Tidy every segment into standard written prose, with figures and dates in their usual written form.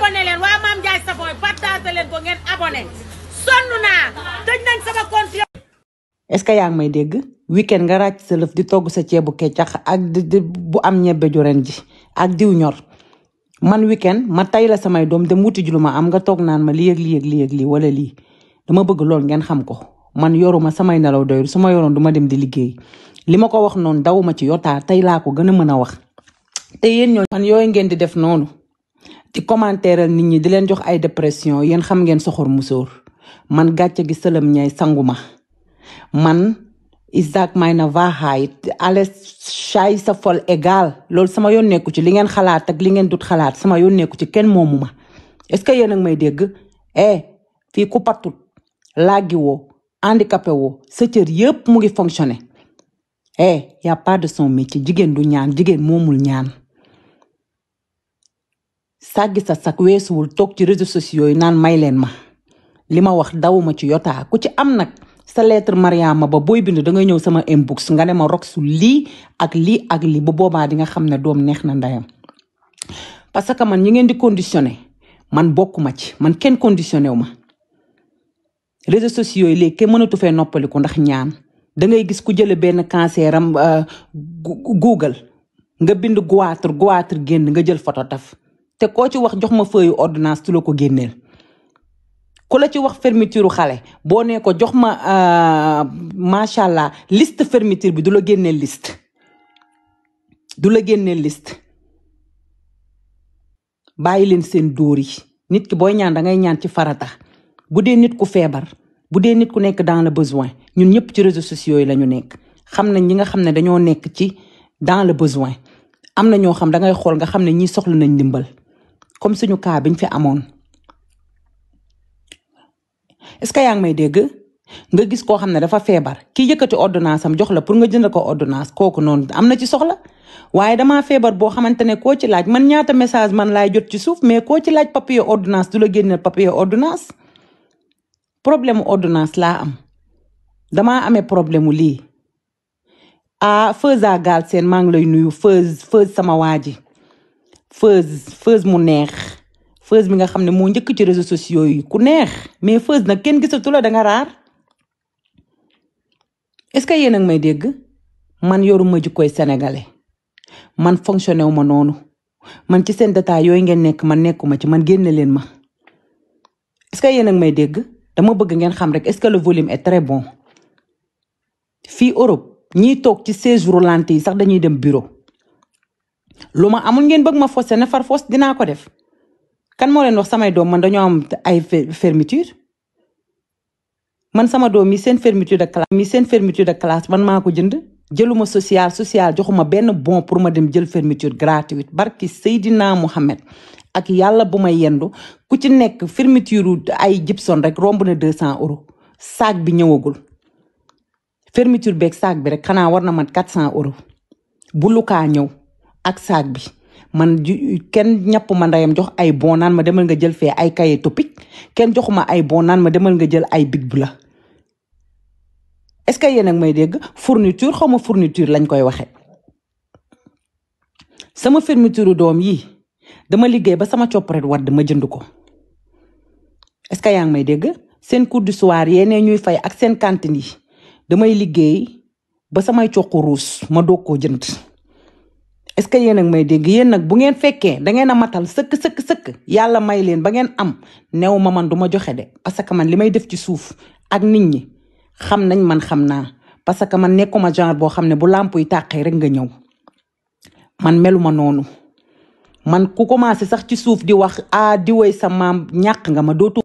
abonné leen waa Mame Ndiaye Savon partagé leen ko ngeen abonné sonn naa tëj nañ sama compte. est-ce que yaa ngi may dégg weekend nga ràcc sa lëf di togg sa ceebu keccax ak di bu am ñebbe ju ren ji ak diw ñor man weekend ma tay la samay doom dem wuti ji lu ma am nga toog naan ma lii ak lii ak lii ak lii wala lii dama bëgg lool ngeen xam ko man yoruma samay nelaw doyul su ma yoroon duma dem di liggéey li ma ko wax noonu dawuma ci yotaa tey laa ko gën a mën a wax te yéen ñoo man yooyu ngeen di def noonu di commentaire nit ñi di leen jox ay dépression yéen xam ngeen soxor musóor man gàcce gi sëlëm ñay sanguma man Isaac Mayna Wahrheit alles scheiße voll egal loolu sama yoon nekku ci li ngeen xalaat ak li ngeen dut xalaat sama yoon nekku ci kenn moomu ma est-ce que yéen a ngi may dégg fii ku patut laggi woo handicapé woo sa cër yépp mu ngi fonctionné y a pas de son métier jigéen du ñaan jigéen moomul ñaan sàggi sa sak weesuwul toog ci réseaux sociaux yi naan may leen ma li ma wax dawuma ci yotaa ku ci am nag sa lettre Mariama ba booy bind dangay ñëw sama inbox nga ne ma Roxu lii ak lii ak lii bu boobaa di nga xam ne doom neex na ndeyam parce que man ñi ngeen di conditionné man bokkuma ci man kenn conditionné wu ma réseaux sociaux yi léegi kenn mënatu fee noppaliku ndax ñaan dangay gis ku jële benn cancer am Google nga bind goitre génn nga jël photo taf te koo ci wax jox ma feuille ordonnance tu la ko génneel ku la ci wax fermeture xale boo nee ko jox ma macha allah liste fermeture bi du la génneel liste bàyyi leen seen dóor yi nit ki booy ñaan dangay ñaan ci farata bu dee nit ku feebar bu dee nit ku nekk dans le besoin ñun ñëpp ci réseaux sociaux yi la ñu nekk xam nañ ñi nga xam ne dañoo nekk ci dans le besoin am na ñoo xam dangay xool nga xam ne ñi soxla nañ ndimbal comme suñu cas biñ fi amoon. est-ce que yaa ngi may dégg nga gis koo xam ne dafa feebar ki yëkkati ordonnance am jox la pour nga jënd ko ordonnance kooku noonu am na ci soxla waaye damaa feebar boo xamante ne koo ci laaj man ñaata message man laay jot ci suuf mais koo ci laaj papier ordonnance du la génneel papier ordonnance problème ordonnance laa am damaa amee problème mu lii Feuza Gal seen maa ngi lay nuyu Feuz sama waa ji Feuz mu neex Feuz mi nga xam ne moo njëkk ci réseaux sociaux yi ku neex mais Feuz nag kenn gisatu la danga raar est-ce que yéen a ngi may dégg man yoruma jikkoy sénégalais man fonctionné wu ma noonu man ci seen détail yooyu ngeen nekk man nekkuma ci man génne leen ma est-ce que yéen a ngi may dégg dama bëgg ngeen xam rek est-ce que le volume est très bon fii Europe ñiy toog ci chaise roulante yi sax dañuy dem bureau lu ma amul ngeen bëgg ma forcé ne far force dinaa ko def kan moo leen wax samay doom man dañoo am ay fermeture man sama doom yi seen fermeture de classe man maa ko jënd jëluma social joxuma benn bon pour ma dem jël fermeture gratuite barki Seydina Mohamed ak yàlla bu may yendu ku ci nekk fermeture ay Gibson rek romb na 200 euros sac bi ñëwagul fermeture beeg sac bi rek xanaa war na mat 400 euros bu lukaa ñëw ak sac bi man kenn ñapp ma ndeyam jox ay bon naan ma demal nga jël fee ay cahier topic kenn joxuma ay bon naan ma demal nga jël ay big bu la est-ce que yéen a ngi may dégg fourniture xaw ma fourniture lañ koy waxe sama fermeture doom yi dama liggéey ba sama coppret wadd ma jënd ko est-ce que yaa ngi may dégg seen cours du soir yéene ñuy fay ak seen cantine yi damay liggéey ba samay coq ruus ma doog koo jënd est-ce que yéen a ngi may dégg yéen nag bu ngeen fekkee da ngeen a matal sëkk yàlla may leen ba ngeen am new ma man du ma joxe de parce que man li may def ci suuf ak nit ñi xam nañ man xam naa parce que man nekkuma genre boo xam ne bu làmp yi tàqee rek nga ñëw man meluma noonu man ku commencé sax ci suuf di wax di woy sa maam ñàkk nga ma dootu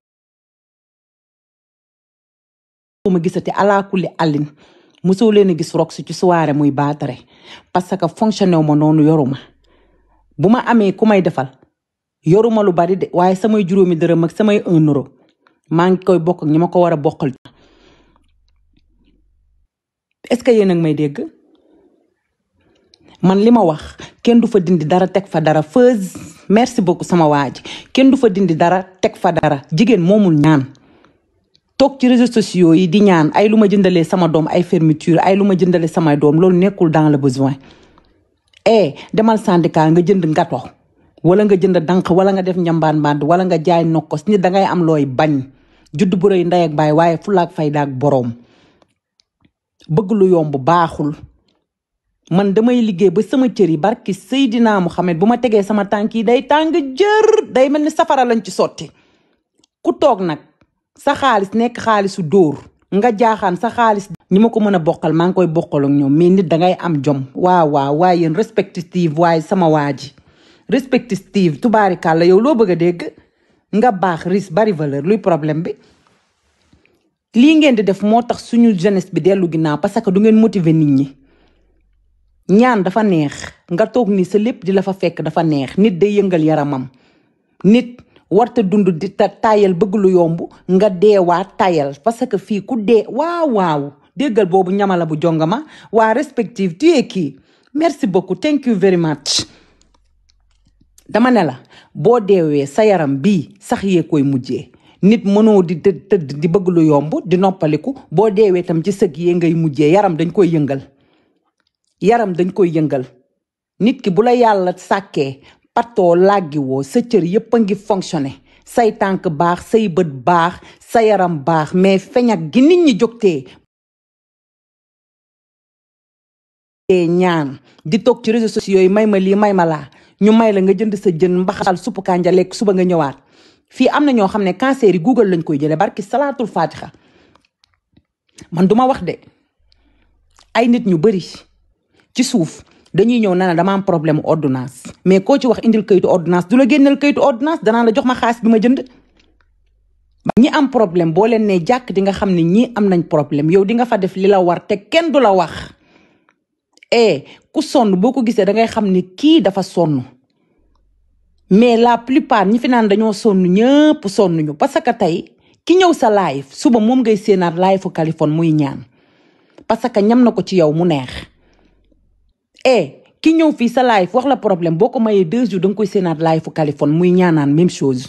ma gisati alaakulli àllin mosoo leen a gis Rox ci soirée muy baatare parce que fonctionné wu ma noonu yoruma bu ma amee ku may defal yoruma lu bari de waaye samay juróomi dërëm ak samay 1 euro maa ngi koy bokk ak ñi ma ko war a bokkal. est-ce que yéen a ngi may dégg man li ma wax kenn du fa dindi dara teg fa dara Feuz merci beaucoup sama waa ji kenn du fa dindi dara teg fa dara jigéen moomul ñaan. toog ci réseaux sociaux yi di ñaan ay lu ma jëndalee sama doom ay fermeture ay lu ma jëndalee samay doom loolu nekkul dans le besoin demal syndicat nga jënd ngato wala nga jënd dank wala nga def njambaan band wala nga jaay nokkos nit dangay am looy bañ judd bu rëy ndey ak baay waaye fulaak fayda ak boroom bëgg lu yomb baaxul man damay liggéey ba sama cër yi barki Seydina Muhammad bu ma tegee sama tànk yi day tàng jër day mel ni safara lañ ci sotti ku toog nag sa xaalis nekk xaalisu dóor nga jaaxaan sa xaalis ñi ma ko mën a bokkal maa ngi koy bokkal ak ñoom mais nit dangay am jom waaw waaye yéen respective waaye sama waa ji respective tubaarikàlla yow loo bëgg a dégg nga baax ris bari valeur luy problème bi lii ngeen di def moo tax suñu jeunesse bi dellu ginnaaw parce que du ngeen motiver nit ñi ñaan dafa neex nga toog ni sa lépp di la fa fekk dafa neex nit day yëngal yaramam nit warta dund di tayal bëgg lu yomb nga deewaat tayal parce que fii ku dee waaw déggal boobu ñamala bu jongama waa respective tu es kii merci beaucoup thank you very much dama ne la boo deewee sa yaram bii sax yee koy mujjee nit mënoo di tëdd di bëgg lu yomb di noppaliku boo deewee tam ci sëg yee ngay mujjee yaram dañ koy yëngal nit ki bu la yàlla sàkkee patoo làggiwoo sa cër yépp a ngi fonctionné say tànk baax say bët baax sa yaram baax mais feñak gi nit ñi jógtee ñaan di toog ci réseaux sociaux yi may ma lii may ma laa ñu may la nga jënd sa jën mbaxal suppu kànja lekk suba nga ñëwaat fii am na ñoo xam ne cancer yi Google lañ koy jëlee barki salaatul fatiha man duma wax de ay nit ñu bari ci suuf dañuy ñëw na dama am problème ordonnance mais koo ci wax indil kayitu ordonnance du la génneel kayitu ordonnance danaa la jox ma xaalis bi ma jënd ñi am problème boo leen ne jàkk di nga xam ne ñii am nañ problème yow di nga fa def li la war te kenn du la wax ku sonn boo ko gisee dangay xam ne kii dafa sonn mais la plupart ñi fi naan dañoo sonn ñëpp sonn ñu parce que tey ki ñëw sa live suba moom ngay séenaat live fu Californie muy ñaan parce que ñam na ko ci yow mu neex ki ñëw fii sa live wax la problème boo ko mayee 2 jours danga koy séenaat live fu Californie muy ñaanaan même chose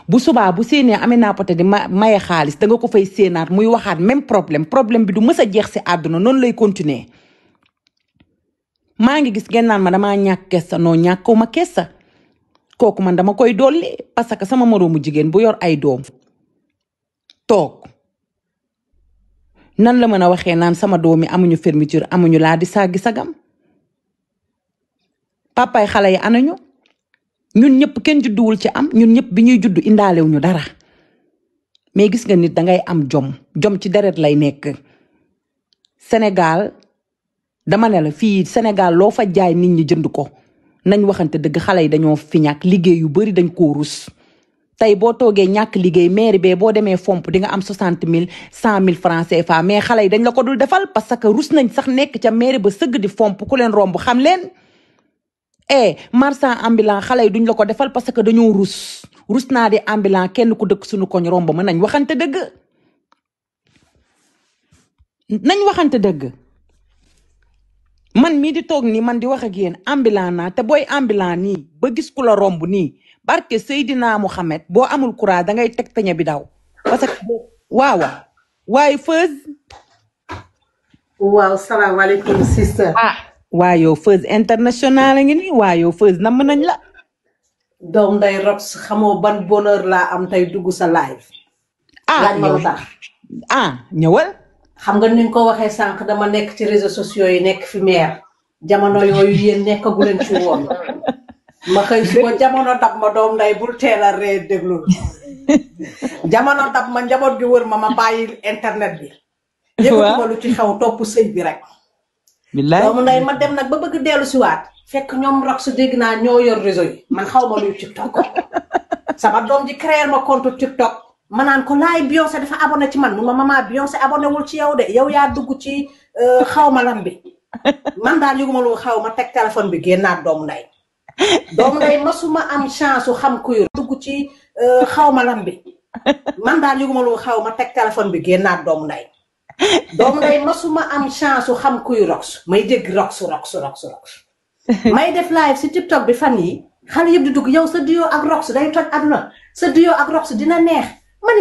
bu subaa bu séenee amee naa pote di maye xaalis danga ko fay séenaat muy waxaat même problème bi du mës a jeex si àdduna noonu lay continuer maa ngi gis ngeen naan ma damaa ñàkk kessa noo ñàkkoo ma kessa kooku man dama koy dolli parce que sama moroomu jigéen bu yor ay doom toog nan la mën a waxee naan sama doom yi amuñu fermeture amuñu laa di saggi sagam papaay xale yi anañu ñun ñëpp kenn judduwul ci am ñun ñëpp bi ñuy juddu indaalewuñu dara mais gis nga nit dangay am jom ci deret lay nekk Sénégal dama ne la fii Sénégal loo fa jaay nit ñi jënd ko nañ waxante dëgg xale yi dañoo fi ñàkk liggéey yu bari dañ koo rus tey boo toogee ñàkk liggéey mairie bee boo demee fomp di nga am 60 000 100 000 francs CFA mais xale yi dañ la ko dul defal parce que rus nañ sax nekk ca mairie ba sëgg di fomp ku leen romb xam leen marchand ambulant xale yi duñ la ko defal parce que dañoo rus naa di ambulant kenn ku dëkk suñu koñ romb ma nañ waxante dëgg man mii di toog nii man di wax ak yéen ambulant naa te booy ambulant nii ba gis ku la romb nii barke Seydina Muhammad boo amul courage dangay teg peñe bi daw parce que waaw waaye Feuz waaw salaamaaleykum sister waa yow Feuz international a ngi nii waa yow Feuz namm nañ la doom nday Rox xamoo ban bonheur laa am tey dugg sa live laaj ma lu tax ñëwal xam nga ni nga ko waxee sànq dama nekk ci réseaux sociaux yi nekk fi meer jamono yooyu yéen nekkagu leen ci woon ma xëy suba jamono dab ma doom nday bul teel a ree déglu jamono dab ma njaboot gi wër ma bàyyi internet bi yëgatuma lu ci xew topp sëy bi rek doomu nday ma dem nag ba bëgg dellu si waat fekk ñoom Rox dégg naa ñoo yor réseau yi man xaw ma luy TikTok sama doom ji créer ma compte TikTok ma naan ko laay Beyoncé dafa abonné ci man mu ma maman Beyoncé abonné wul ci yow de yow yaa dugg ci xaw ma lan bi man daal yëguma lu xaw ma teg téléphone bi génnaat doomu nday masuma am chance u xam kuy dugg ci xaw ma lan bi man daal yëguma lu xaw ma teg téléphone bi génnaat doomu nday masuma am chance u xam kuy Rox may dégg Rox may def live si TikTok bi fan yi xale yëpp di dugg yow sa duo ak Rox day toj aduna sa duo ak Rox dina neex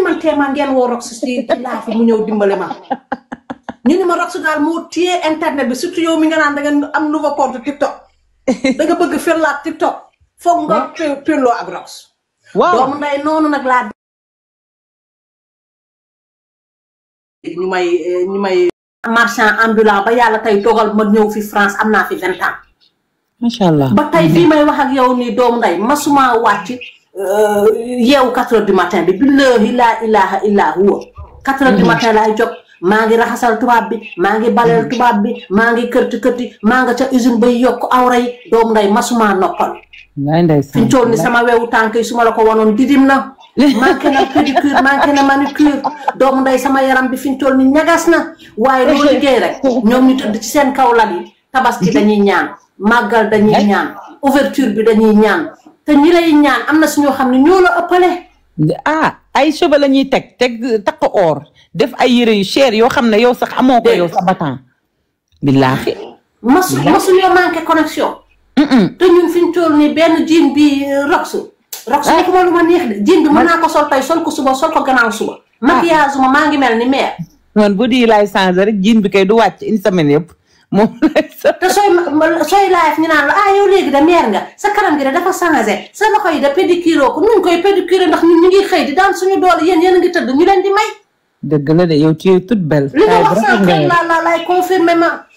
man teemaa ngeen woo Rox ci live mu ñëw dimbale ma ñu ni ma Rox daal moo téye internet bi surtout yow mi nga naan da nga am nouveau compte TikTok da nga bëgg firlaat TikTok foog nga pirloo ak rox. waaw doomu nday noonu nag laa ñu may marchand ambulant ba yàlla tey dogal ma ñëw fi France am naa fi 20 ans. macha allah ba tey fii may wax ak yow nii doomu nday masuma wàcc yeewu 4 heures du matin bi billahi laa ilaha illa huwa 4 heures du matin laay jóg maa ngi raxasal tubaab bi maa ngi baleel tubaab bi maa ngi kërti maa nga ca usine bay yokk awra yi doomu nday masuma noppal. fi ñu toll ni sama wewu tànk yi su ma la ko wanoon didim na manqué na pédicure manqué na manucure doomu nday sama yaram bi fi ñu toll ni ñagas na waaye loo liggéey rek ñoom ñu tëdd ci seen kaw lal yi tabaski dañuy ñaan màggal dañuy ñaan ouverture bi dañuy ñaan te ñi lay ñaan am na suñoo xam ne ñoo la ëppale. ay cheveux la ñuy teg takk or def ay yére yu cher yoo xam ne yow sax amoo ko yow sa batan billaahi masuñoo manqué connexion. te ñun fi ñu toll nii benn jean bi rox dafa ma lu ma neex de jean bi mën naa ko sol tey sol ko suba sol ko gannaaw suba. maquillage ma maa ngi mel ni mère. man bu di laay changé rek jean bi kay du wàcc une semaine yëpp moom lay te sooy live ñu naan la yow léegi de mère nga sa kanam gi de dafa changé sa loxo yi de pédicure ko nuñ koy pédicure ndax ñun ñu ngi xëy di daan suñu doole yéen a ngi tëdd ñu leen di may. dëgg la de yow tu es toute belle. li nga wax sànq laay confirmé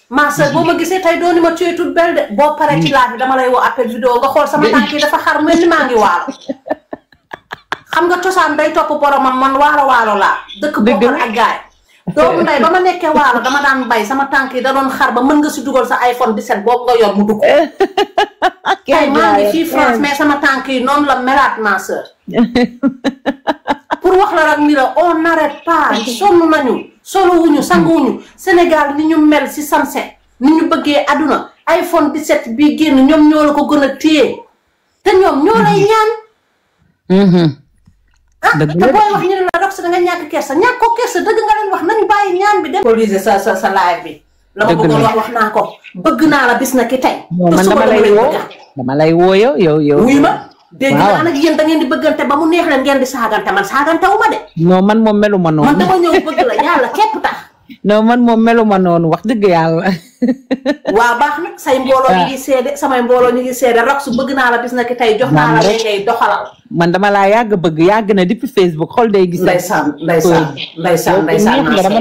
ma sœur boo ma gisee tey dooni ma tu es toute belle de boo paree ci live bi dama lay woo appel vidéo nga xool sama tànk yi dafa xar mel ni maa ngi waalo xam nga cosaan day topp boromam man waalo laa dëkk bokkal ak gaay doomu nday ba ma nekkee waalo dama daan bay sama tànk yi da doon xar ba mën nga si dugal sa iPhone 17 boobu nga yor mu dugg tey maa ngi fii France mais sama tànk yi noonu la melaat ma sœur pour wax la rek ni la on n'arrête pas sonn nañu soluwuñu sanguwuñu Sénégal ni ñu mel si sanse ni ñu bëggee àdduna iPhone 17 bii génn ñoom ñoo la ko gën a téye te ñoom ñoo lay ñaan te booy wax ñu ne la rox da nga ñàkk kersa ñàkk ko kersa dëgg nga leen wax nañu bàyyi ñaan bi dem poliser sa live bi la ma bëggoon wax naa ko bëgg naa la bis na ki tey man dama lay woo yow wuy ma dégg naa nag yéen da ngeen di bëggante ba mu neex leen ngeen di saagante man saagante wu ma de. non man moom melu ma noonu. man dama ñëw bëgg la yàlla képp tax. non man moom melu ma noonu wax dëgg yàlla. waaw baax na say mbooloo ñu ngi seede samay mbooloo ñu ngi seede rox bëgg naa la bis na ki tey jox naa la ngay doxalal. man dama laa yàgg bëgg yàgg na depuis Facebook xol day gis. ndeysaan dama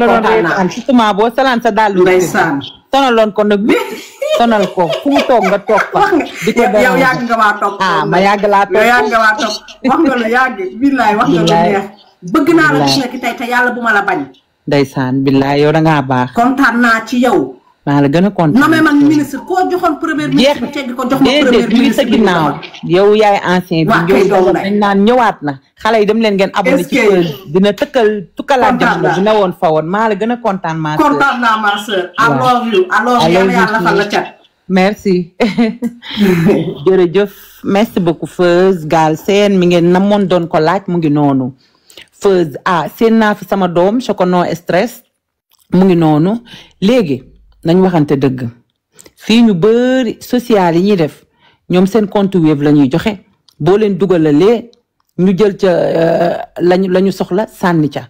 la doon reetaan surtout boo salaan sa dàll. ndeysaan sonaloon ko nag sonal ko fu mu toog nga toog fa. di ko yow yàgg nga maa topp. ma yàgg laa topp yow yàgg nga maa topp wax nga la yàgg billaay wax nga lu neex. bëgg naa la bis na ki tey te yàlla bu ma la bañ. ndeysaan billaay yow da ngaa baax. kontaan naa ci yow. maa la gën a kontaan. non mais man ministre koo joxoon premier ministre teggi ko jox ma premier ministre bi ginnaaw yow yaay ancien bi yow dañ naan ñëwaat na xale yi dem leen ngeen abonné ci Feuz dina tukkalaat jamono dina woon fa woon maa la gën a kontaan ma sœur. kontaan naa ma sœur. I love you alors yàlla fa la cat. merci jërëjëf merci beaucoup Feuz Galsen mi ngeen namoon doon ko laaj mu ngi noonu Feuz seen naa fi sama doom Chocono stress mu ngi noonu léegi nañ waxante dëgg fii ñu bëri social yi ñuy def ñoom seen compte Wave la ñuy joxe boo leen dugalalee ñu jël ca lañu soxla sànni ca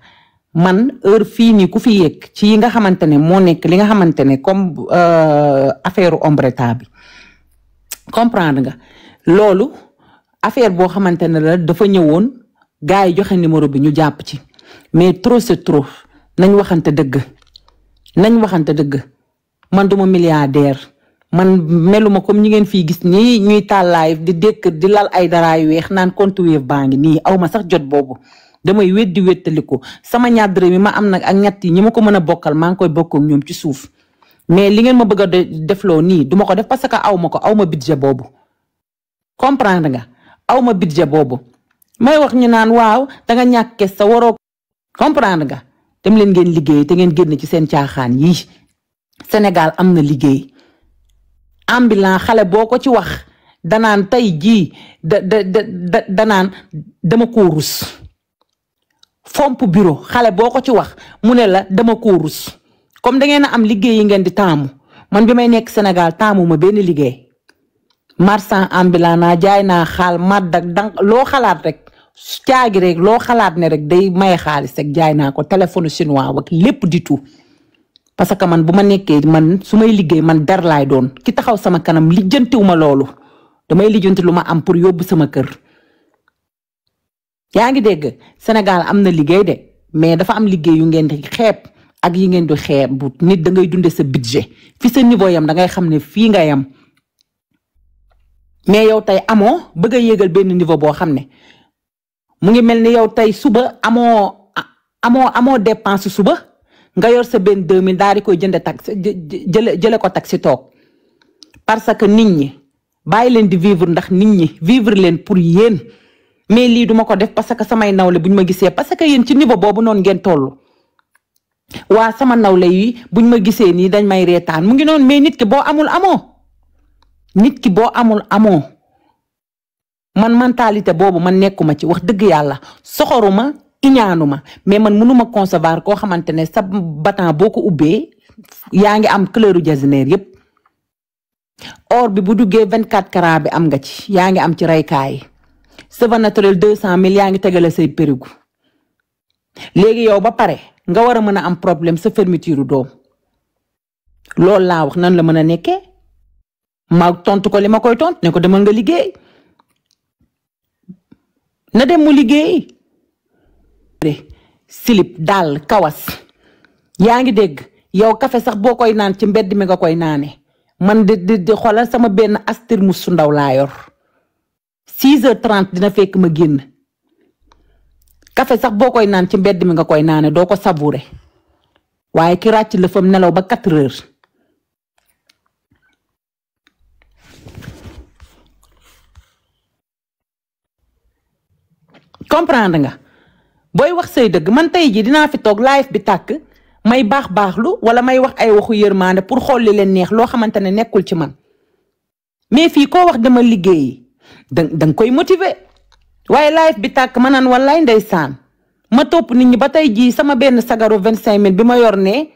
man heure fii nii ku fi yegg ci yi nga xamante ne moo nekk li nga xamante ne comme affaire Ombreta bi comprendre nga loolu affaire boo xamante ne la dafa ñëwoon gars yi joxe numéro bi ñu jàpp ci mais trop c'est trop nañ waxante dëgg man duma milliardaire man meluma comme ñi ngeen fii gis nii ñuy taal live di dékk di lal ay dara yu weex naan compte Wave baa ngi nii aw ma sax jot boobu damay weddi wettaliku sama ñaar dërëm mi ma am nag ak ñett yi ñi ma ko mën a bokkal maa ngi koy bokk ak ñoom ci suuf mais li ngeen ma bëgg a defloo nii duma ko def parce que aw ma budget boobu comprendre nga aw ma budget boobu may wax ñu naan waaw danga ñàkk kes sa waroo comprendre nga dem leen ngeen liggéey te ngeen génn ci seen caaxaan yii Sénégal am na liggéey ambulant xale boo ko ci wax danaan tey jii danaan dama ko rus fomp bureau xale boo ko ci wax mu ne la dama ko rus comme da ngeen a am liggéey yi ngeen di taamu man bi may nekk Sénégal taamu ma benn liggéey marchand ambulant naa jaay naa xaal madd ak dang loo xalaat rek caagi rek loo xalaat ne rek day maye xaalis rek jaay naa ko téléphone chinois wak lépp di tout parce que man bu ma nekkee man su may liggéey man der laay doon ki taxaw sama kanam lijjantiwuma loolu damay lijjanti lu ma am pour yóbbu sama kër. yaa ngi dégg Sénégal am na liggéey de mais dafa am liggéey yu ngeen di xeeb ak yi ngeen di xeeb bu nit da ngay dunde sa budget fi sa niveau yam da ngay xam ne fii nga yam mais yow tey amoo bëgg a yéegal benn niveau boo xam ne mu ngi mel ni yow tey suba amoo dépense suba nga yor sa benn 2000 daal di koy jënde taxi jële ko taxi toog parce que nit ñi bàyyi leen di vivre ndax nit ñi vivre leen pour yéen mais lii duma ko def parce que samay nawle buñ ma gisee parce que yéen ci niveau boobu noonu ngeen toll waa sama nawle yi buñ ma gisee nii dañ may reetaan mu ngi noonu mais nit ki boo amul amoo man mentalité boobu man nekkuma ci wax dëgg yàlla soxoruma iñaanuma mais man mënuma concevoir koo xamante ne sa batan boo ko ubbee yaa ngi am couleuru jasneer yépp or bi bu duggee 24 carats bi am nga ci yaa ngi am ci raykaay cheveux naturel 200 000 yaa ngi tegale say périgu léegi yow ba pare nga war a mën a am problème sa fermeture doom loolu laa wax nan la mën a nekkee ma tontu ko li ma koy tontu ne ko demal nga liggéey na dem mu liggéey silip dàll kawas yaa ngi dégg yow café sax boo koy naan ci mbedd mi nga koy naane man di xoolal sama benn astir mu su ndaw laa yor 6h30 dina fekk ma génn café sax boo koy naan ci mbedd mi nga koy naane doo ko savourer waaye ki ràcc la fam nelaw ba 4h comprendre nga booy wax say dëgg man tey ji dinaa fi toog live bi tàkk may baaxlu wala may wax ay waxu yërmaande pour xool li leen neex loo xamante ne nekkul ci man mais fii koo wax dama liggéeyi danga koy motiver waaye live bi tàkk ma naan wallaay ndeysaan ma topp nit ñi ba tey jii sama benn sagaru 25000 bi ma yor ne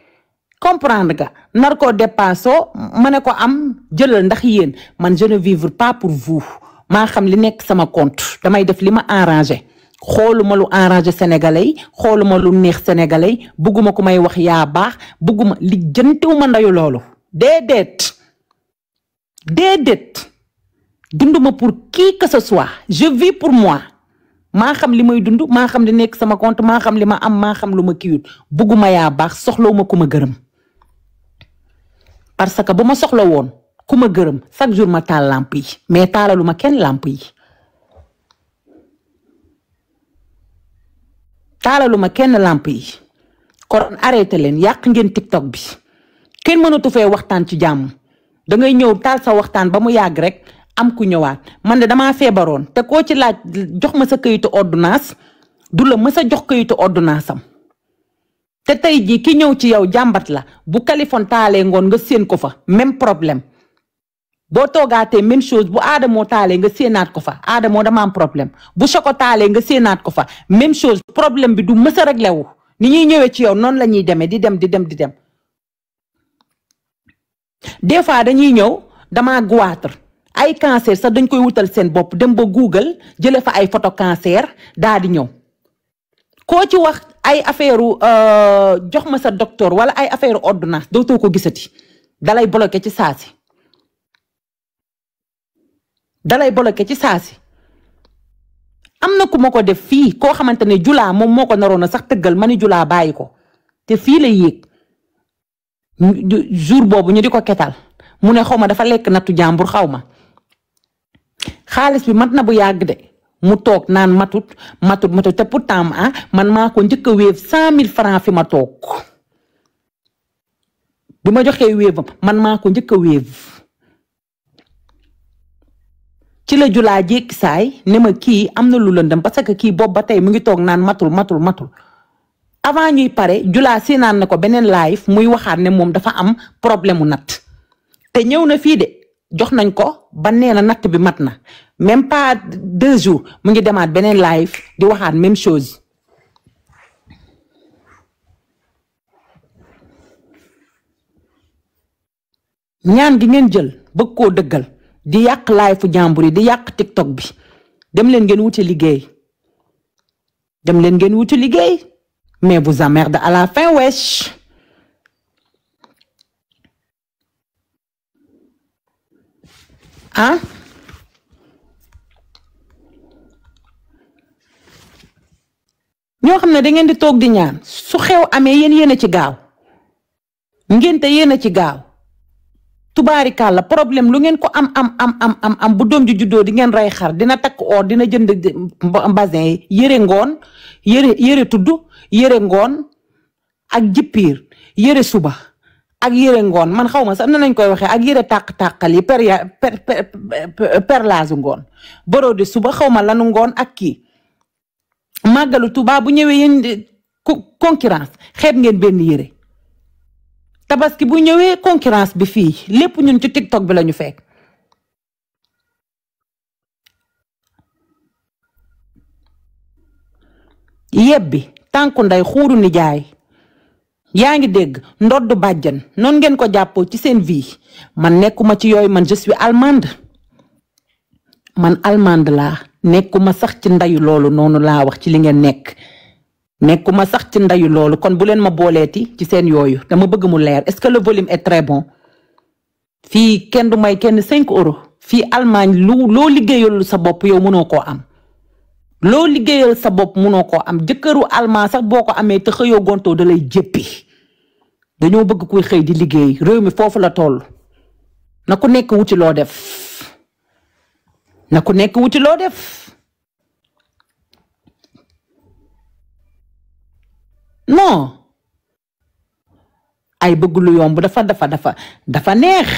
comprendre nga nar koo dépensoo ma ne ko am jëlal ndax yéen man je ne vivre pas pour vous maa xam li nekk sama compte damay def li ma arrangé xooluma lu arrangé sénégalais yi xooluma lu neex sénégalais yi bugguma ku may wax yaa baax bugguma li jëntiwuma ndayu loolu déedéet dunduma pour qui que ce soit je vis pour moi maa xam li may dund maa xam li nekk sama compte maa xam li ma am maa xam lu ma kiiwut bugguma yaa baax soxlawuma ku ma gërëm parce que bu ma soxla woon ku ma gërëm chaque jour ma taal lamp yi mais taalaluma kenn lamp yi kon arrêté leen yàq ngeen TikTok bi kenn mënatu fee waxtaan ci jàmm dangay ñëw taal sa waxtaan ba mu yàgg rek am ku ñëwaat man de damaa feebaroon te koo ci laaj jox ma sa këyitu ordonnance du la mës a jox këyitu ordonnance am te tey jii ki ñëw ci yow jàmbat la bu Kaliphone taalee ngoon nga séen ko fa même problème boo toogaatee même chose bu Adamo taalee nga séenaat ko fa Adamo dama am problème bu Choco taalee nga séenaat ko fa même chose problème bi du mës a réglé wu ni ñuy ñëwee ci yow noonu la ñuy demee di dem des fois dañuy ñëw dama goitre ay cancer sax dañ koy wutal seen bopp dem ba Google jële fa ay photo cancer daa di ñëw koo ci wax ay affaire jox ma sa docteur wala ay affaire ordonnance dootoo ko gisati dalay bloqué ci saasi am na ku ma ko def fii koo xamante ne julaa moom moo ko naroon a sax tëggal ma ni julaa bàyyi ko te fii la yéeg jour boobu ñu di ko ketal mu ne xaw ma dafa lekk nattu jàmbur xaw ma xaalis bi mat na bu yàgg de mu toog naan matut te pourtant man maa ko njëkk a wéev 100 000 francs fi ma toog bi ma joxee wéevam man maa ko njëkk a wéev ci la julaa jékki saay ne ma kii am na lu lëndëm parce que kii boobu ba tey mu ngi toog naan matul avant ñuy pare julaa si naan na ko beneen live muy waxaat ne moom dafa am problème mu natt te ñëw na fii de jox nañ ko ba nee na natt bi mat na même pas 2 jours mu ngi demaat beneen live di waxaat même chose ñaan gi ngeen jël bëgg koo dëggal di yàq live fu jàmbur yi di yàq TikTok bi dem leen ngeen wuti liggéey mais vous emmerde à la fin wesh ñoo xam ne da ngeen di toog di ñaan su xew amee yéen a ci gaaw ngénte yéen a ci gaaw tubaarikàlla problème lu ngeen ko am bu doom ji juddoo di ngeen rey xar dina takk or dina jënd basin yi yëre ngoon yëre tudd yëre ngoon ak jippiir yëre suba ak yëre ngoon man xaw ma sax na nañ koy waxee ak yëre tàq-tàqal yi perlage ngoon borode suba xaw ma lanu ngoon ak kii màggalu Tuubaa bu ñëwee yéen concurrence xeeb ngeen benn yëre tabaski bu ñëwee concurrence bi fii lépp ñun ci TikTok bi lañu fekk yebbi tànku nday xuuru nijaay yaa ngi dégg ndodd bàjjan noonu ngeen ko jàppoo ci seen vie man nekkuma ci yooyu man je suis allemande laa nekkuma sax ci ndayu loolu noonu laa wax ci li ngeen nekkuma sax ci ndayu loolu kon bu leen ma booleeti ci seen yooyu dama bëgg mu leer est-ce que le volume est très bon fii kenn du may kenn 5 euros fii Allemagne loo liggéeyal sa bopp yow mënoo koo am loo liggéeyal sa bopp mënoo koo am jëkkëru allemand sax boo ko amee te xëyoo gontoo da lay jéppi dañoo bëgg kuy xëy di liggéey réew mi foofu la toll na ku nekk wuti loo def non ay bëgg lu yomb dafa neex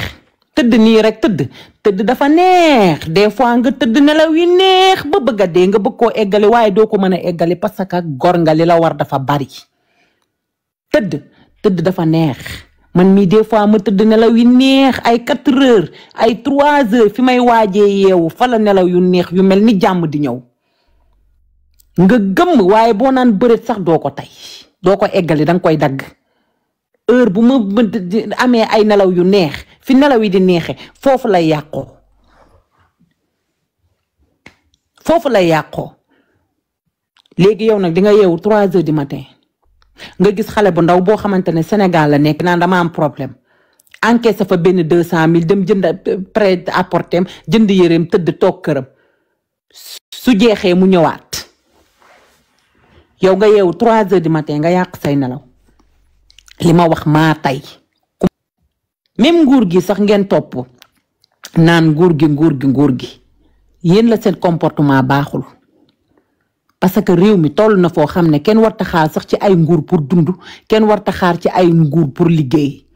tëdd nii rek tëdd dafa neex des fois nga tëdd nelaw yi neex ba bëgg a dee nga bëgg koo eggali waaye doo ko mën a eggali parce que gor nga li la war dafa bari tëdd dafa neex man mii des fois ma tëdd nelaw yi neex ay 4 heures ay 3 heures fi may waajee yeewu fa la nelaw yu neex yu mel ni jàmm di ñëw nga gëmm waaye boo naan bëreet sax doo ko tey doo ko eggali danga koy dagg heure bu ma amee ay nelaw yu neex fi nelaw yi di neexe foofu lay yàqoo léegi yow nag di nga yeewu 3 heures du matin nga gis xale bu ndaw boo xamante ne Sénégal la nekk naan dama am problème encaissé fa benn 200 000 dem jënd prêt à porter jënd yëreem tëdd toog këram su jeexee mu ñëwaat yow nga yeewu 3 heures du matin nga yàq say nelaw li ma wax maa tey même nguur gi sax ngeen topp naan nguur gi yéen la seen comportement baaxul parce que réew mi toll na foo xam ne kenn warta xaar sax ci ay nguur pour dund kenn warta xaar ci ay nguur pour liggéey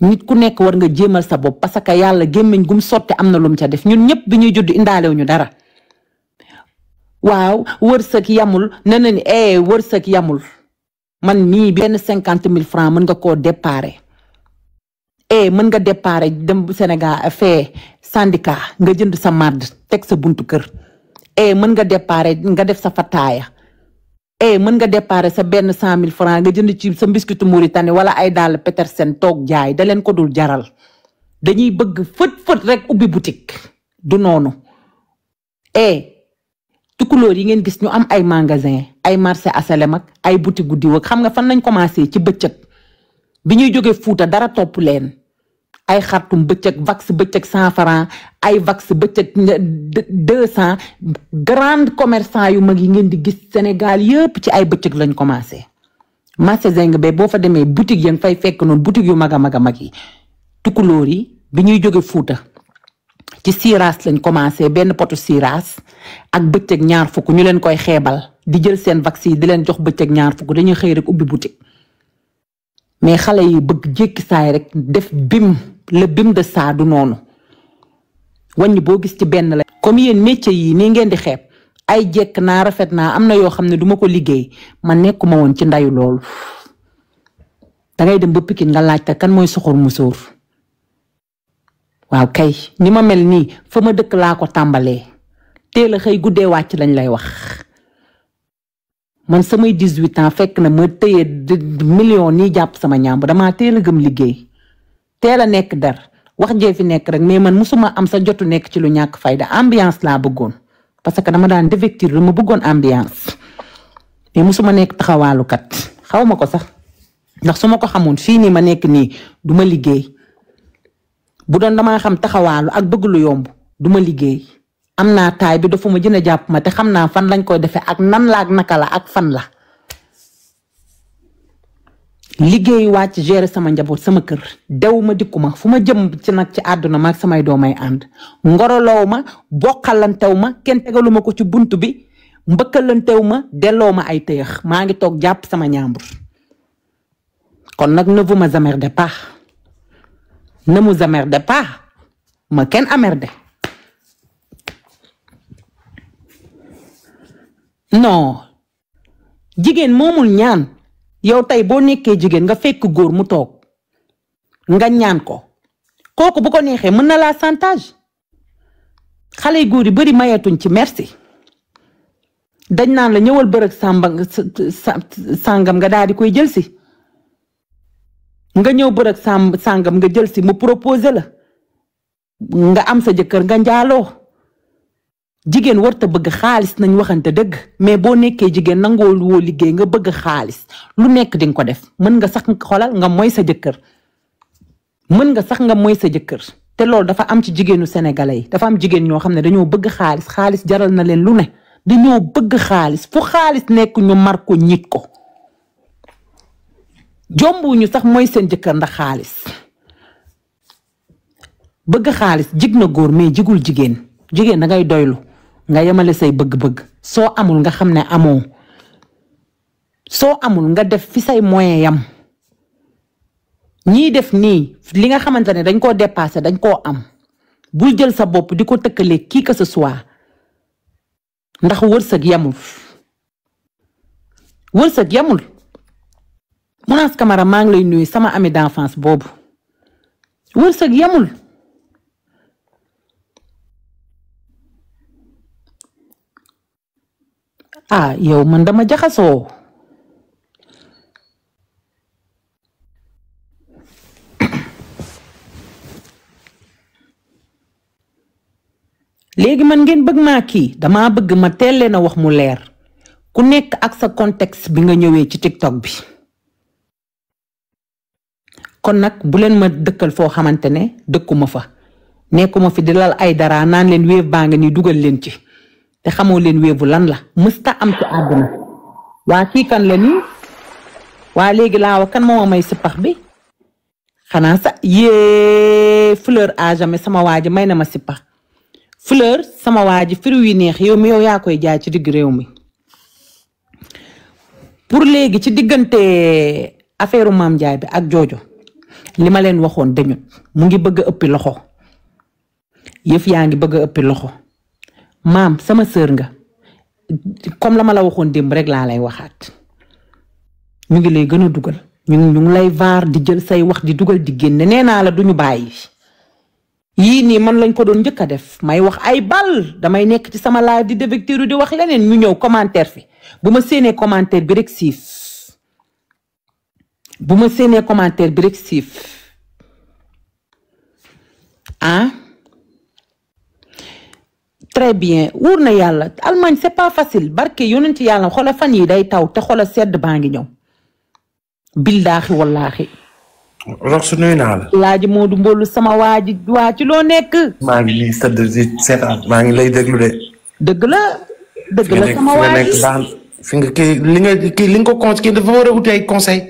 nit ku nekk war nga jéemal sa bopp parce que yàlla gémmiñ gum sotti am na lum ca def ñun ñëpp bi ñuy judd indaalew ñu dara waaw wërsëg yamul ne na ni wërsëg yamul man mii benn 50 000 francs mën nga koo déparé mën nga déparé dem Sénégal fee syndicat nga jënd sa màdd teg sa buntu kër mën nga déparé nga def sa fataaya mën nga déparé sa benn 100 000 francs nga jënd ci sa mbiskitu Mauritanie wala ay dàll Petersen toog jaay da leen ko dul jaral dañuy bëgg fët rek ubbi boutique du noonu tukulóor yi ngeen gis ñu am ay magasin ay marché asalem ak ay boutique guddi wak xam nga fan lañ commencé ci bëccëg bi ñuy jógee Fuuta dara topp leen ay xartum bëccëg vax bëccëg 100 francs ay vax bëccëg 200 grande commerçant yu mag yi ngeen di gis Sénégal yëpp ci ay bëccëg lañ commencé marché zeng be boo fa demee boutique ya nga fay fekk noonu boutique yu mag a mag yi tukulóor yi bi ñuy jóge Fuuta ci siiraas lañ commencé benn potu siiraas ak bëccëg 20 ñu leen koy xeebal di jël seen vax yi di leen jox bëccëg 20 dañuy xëy rek ubbi boutique mais xale yi bëgg jékki saay rek def le bim de saa du noonu wàññi boo gis ci benn la comme yéen métier yi nii ngeen di xeeb ay jekk naa rafet naa am na yoo xam ne duma ko liggéey man nekkuma woon ci ndayu loolu dangay dem ba Pikine nga laajte kan mooy soxor musóor waaw kay ni ma mel nii fa ma dëkk laa ko tàmbalee teel a xëy guddee wàcc lañ lay wax man samay 18 ans fekk na ma tëye million nii jàpp sama ñaam damaa teel a gëm liggéey teel a nekk dar wax jee fi nekk rek mais man musuma am sa jotu nekk ci lu ñàkk fayda ambiance laa bëggoon parce que dama daan dévectir dama bëggoon ambiance mais musuma nekk taxawaalukat xaw ma ko sax ndax su ma ko xamoon fii nii ma nekk nii du ma liggéey bu doon damaa xam taxawaalu ak bëgg lu yomb du ma liggéey am naa taay bi dafa ma jën a jàpp ma te xam naa fan lañ koy defee ak nan la ak naka la ak fan la liggéey wàcc gérer sama njaboot sama kër dew ma dikku ma fu ma jëm ci nag ci àdduna ma ak samay doomay ànd ngoroloow ma bokkalantew ma kenn tegalu ma ko ci bunt bi mbëkkalantew ma delloo ma ay tëyëx maa ngi toog jàpp sama ñaambur kon nag ne vous emmerdez pas ne vous emmerdez pas ma kenn emmerdé non jigéen moomul ñaan yow tey boo nekkee jigéen nga fekk góor mu toog nga ñaan ko kooku bu ko neexee mën na laa chantage xale yu góor yi bari mayetuñ ci merci dañ naan la ñëwal bërëg sàngam nga daal di koy jël si nga ñëw bërëg sàngam nga jël si mu proposé la nga am sa jëkkër nga njaaloo jigéen warta bëgg xaalis nañ waxante dëgg mais boo nekkee jigéen nangoo woo liggéey nga bëgg xaalis lu nekk di nga ko def mën nga sax xolal nga mooy sa jëkkër mën nga sax nga mooy sa jëkkër te loolu dafa am ci jigéenu sénégalais yi dafa am jigéen ñoo xam ne dañoo bëgg xaalis jaral na leen lu ne dañoo bëgg xaalis fu xaalis nekk ñu mar ko ñit ko jombuñu sax mooy seen jëkkër ndax xaalis bëgg xaalis jig na góor mais jigul jigéen da ngay doylu nga yemale say bëgg-bëgg soo amul nga xam ne amoo soo amul nga def fi say moyen yam ñii def nii li nga xamante ne dañ koo dépassé dañ koo am bul jël sa bopp di ko tëkkalee kii que ce soit ndax wërsëg yamul Mounass Camara maa ngi lay nuyu sama ami d'enfance boobu wërsëg yamul yow man dama jaxasoo léegi man ngeen bëgg maa kii dama bëgg ma teel leen a wax mu leer ku nekk ak sa contexte bi nga ñëwee ci TikTok bi kon nag bu leen ma dëkkal foo xamante ne dëkkuma fa nekkuma fi di lal ay dara naan leen wéef baa nga ni dugal leen ci te xamoo leen wéevu lan la mësta am ci àdduna waa kii kan la nii waa léegi laa wax kan moo may sippax bi xanaa sa yee fleur à jamais sama waa ji may na ma sippax fleur sama waa ji fruit yi neex yow mi yow yaa koy jaay ci digg réew mi pour léegi ci diggante affaire Mame Ndiaye bi ak Jojo li ma leen waxoon dañut mu ngi bëgg a ëppi loxo yëf yaa ngi bëgg a ëppi loxo maam sama sœur nga comme la ma la waxoon démb rek laa lay waxaat ñu ngi lay gën a dugal ñu ngi lay vaar di jël say wax di dugal di génne nee naa la duñu bàyyi yii nii man lañ ko doon njëkk a def may wax ay bal damay nekk ci sama live di dévectiru di wax leneen ñu ñëw commentaire fi bu ma séenee commentaire bi rek siif très bien wóor na yàlla Allemagne c'est pas facile barke yonent yàlla xola fan yi day taw te xola sedd baa ngi ñëw billaahi wallaahi Rox nuyu naa la. laaji Moodu Mbolu sama waa ci loo nekk. maa ngi nii sëdd di seetaan maa ngi lay déglu de. dëgg la sama waa ji fi nga li nga ko conseil dafa war a uti ay conseil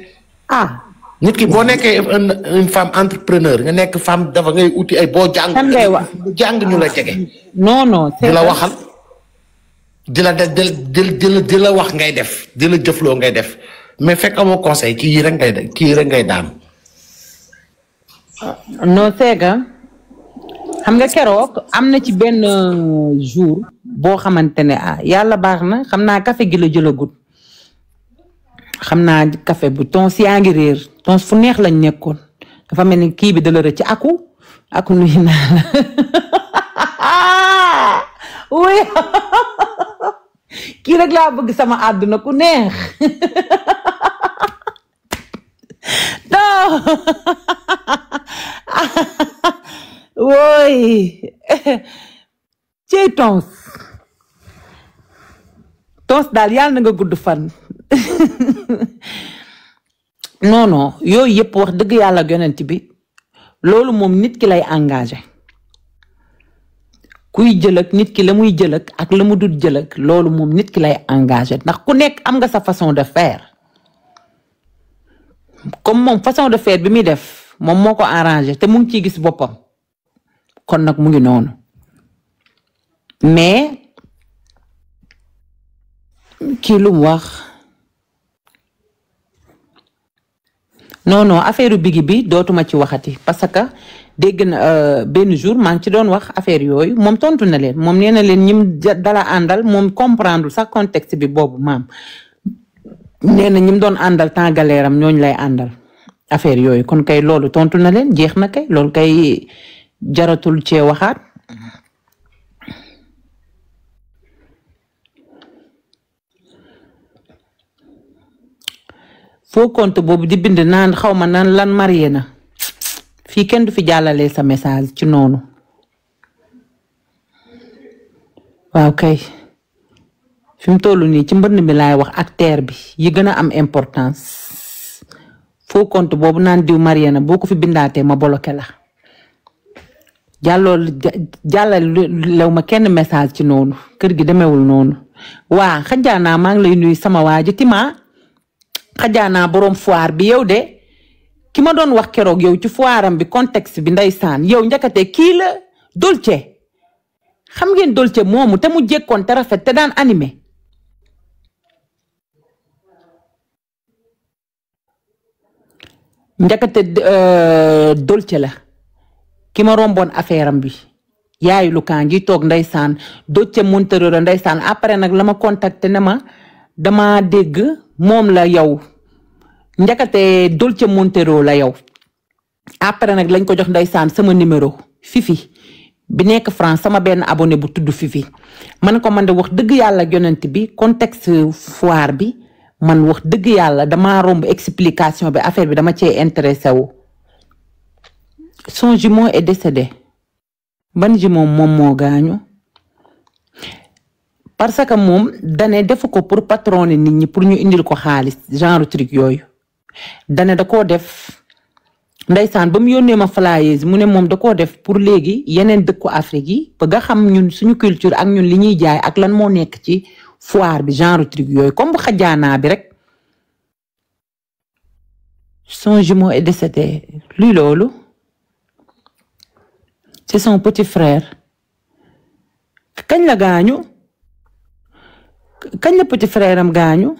nit ki boo nekkee une femme entrepreneur nga nekk femme dafa ngay uti ay boo jàng. kan ngay wax jàng ñu la jege. non di la waxal di la wax ngay def di la jëfloo ngay def mais fekk amoo conseil kii rek ngay daan. non seega xam nga keroog am na ci benn jour boo xamante ne yàlla baax na xam naa café gi la jëlagut xam naa café bu tons yaa ngi réer tons fu neex lañ nekkoon dafa mel ni kii bi da la rëcc ci aku nuyu naa la oui kii rek laa bëgg sama àdduna ku neex non wooy cey tons daal yàlla na nga gudd fan non yooyu yëpp wax dëgg yàlla yonent bi loolu moom nit ki lay engagé kuy jël ak nit ki la muy jël ak la mu dul jël ak loolu moom nit ki lay engagé ndax ku nekk am nga sa façon de faire comme moom façon de faire bi muy def moom moo ko arrangé te mu ngi ciy gis boppam kon nag mu ngi noonu mais kii lu mu wax non affaire bigi bi dootuma ci waxati parce que dégg na benn jour maa ngi ci doon wax affaire yooyu moom tontu na leen moom nee na leen ñim dala àndal moom comprendre sax contexte bi boobu maam nee na ñim doon àndal temps galeeram ñooñu lay àndal affaire yooyu kon kay loolu tontu na leen jeex na kay loolu kay jaratul cee waxaat foo compte boobu di bind naan xaw ma naan lan marié na fii kenn du fi jàllalee sa message ci noonu waaw kay fi mu toll nii ci mbënd mi laay wax ak terre bi yi gën a am importance foo compte boobu naan diw marié na boo ko fi bindaatee ma bloqué la jàllalew ma kenn message ci noonu kër gi demewul noonu waa xajaanaa maa ngi lay nuyu sama waa ji Tima xajaanaa boroom foire bi yow de ki ma doon wax keroog yow ci foiram bi contexte bi ndeysaan yow njakate kii la Dolce xam ngeen Dolce moomu te mu jekkoon te rafet te daan animé njakate Dolce la ki ma romboon affaire am bi yaayu lu kaa ngi toog ndeysaan Dolce Monteiro ndeysaan après nag la ma contacté ne ma dama dégg moom la yow njakate Dolce Monteiro la yow après nag lañ ko jox ndeysaan sama numéro Fifi bi nekk France sama benn abonné bu tudd Fifi man ko man de wax dëgg yàlla yonent bi contexte foire bi man wax dëgg yàlla dama romb explication bi affaire bi dama cee intéressé wu son jumeau est décédé ban jumeau moom moo gaañu parce que moom dane defu ko pour patronner nit ñi pour ñu indil ko xaalis genre truc yooyu dane da koo def ndeysaan ba mu yónnee ma flyers mu ne moom da koo def pour léegi yeneen dëkku Afrique yi ba nga xam ñun suñu culture ak ñun li ñuy jaay ak lan moo nekk ci foire bi genre truc yooyu comme bu xajaanaa bi rek son jumeau est décédé luy loolu c'est son petit frère kañ la gaañu kañ la petit frère am gaañu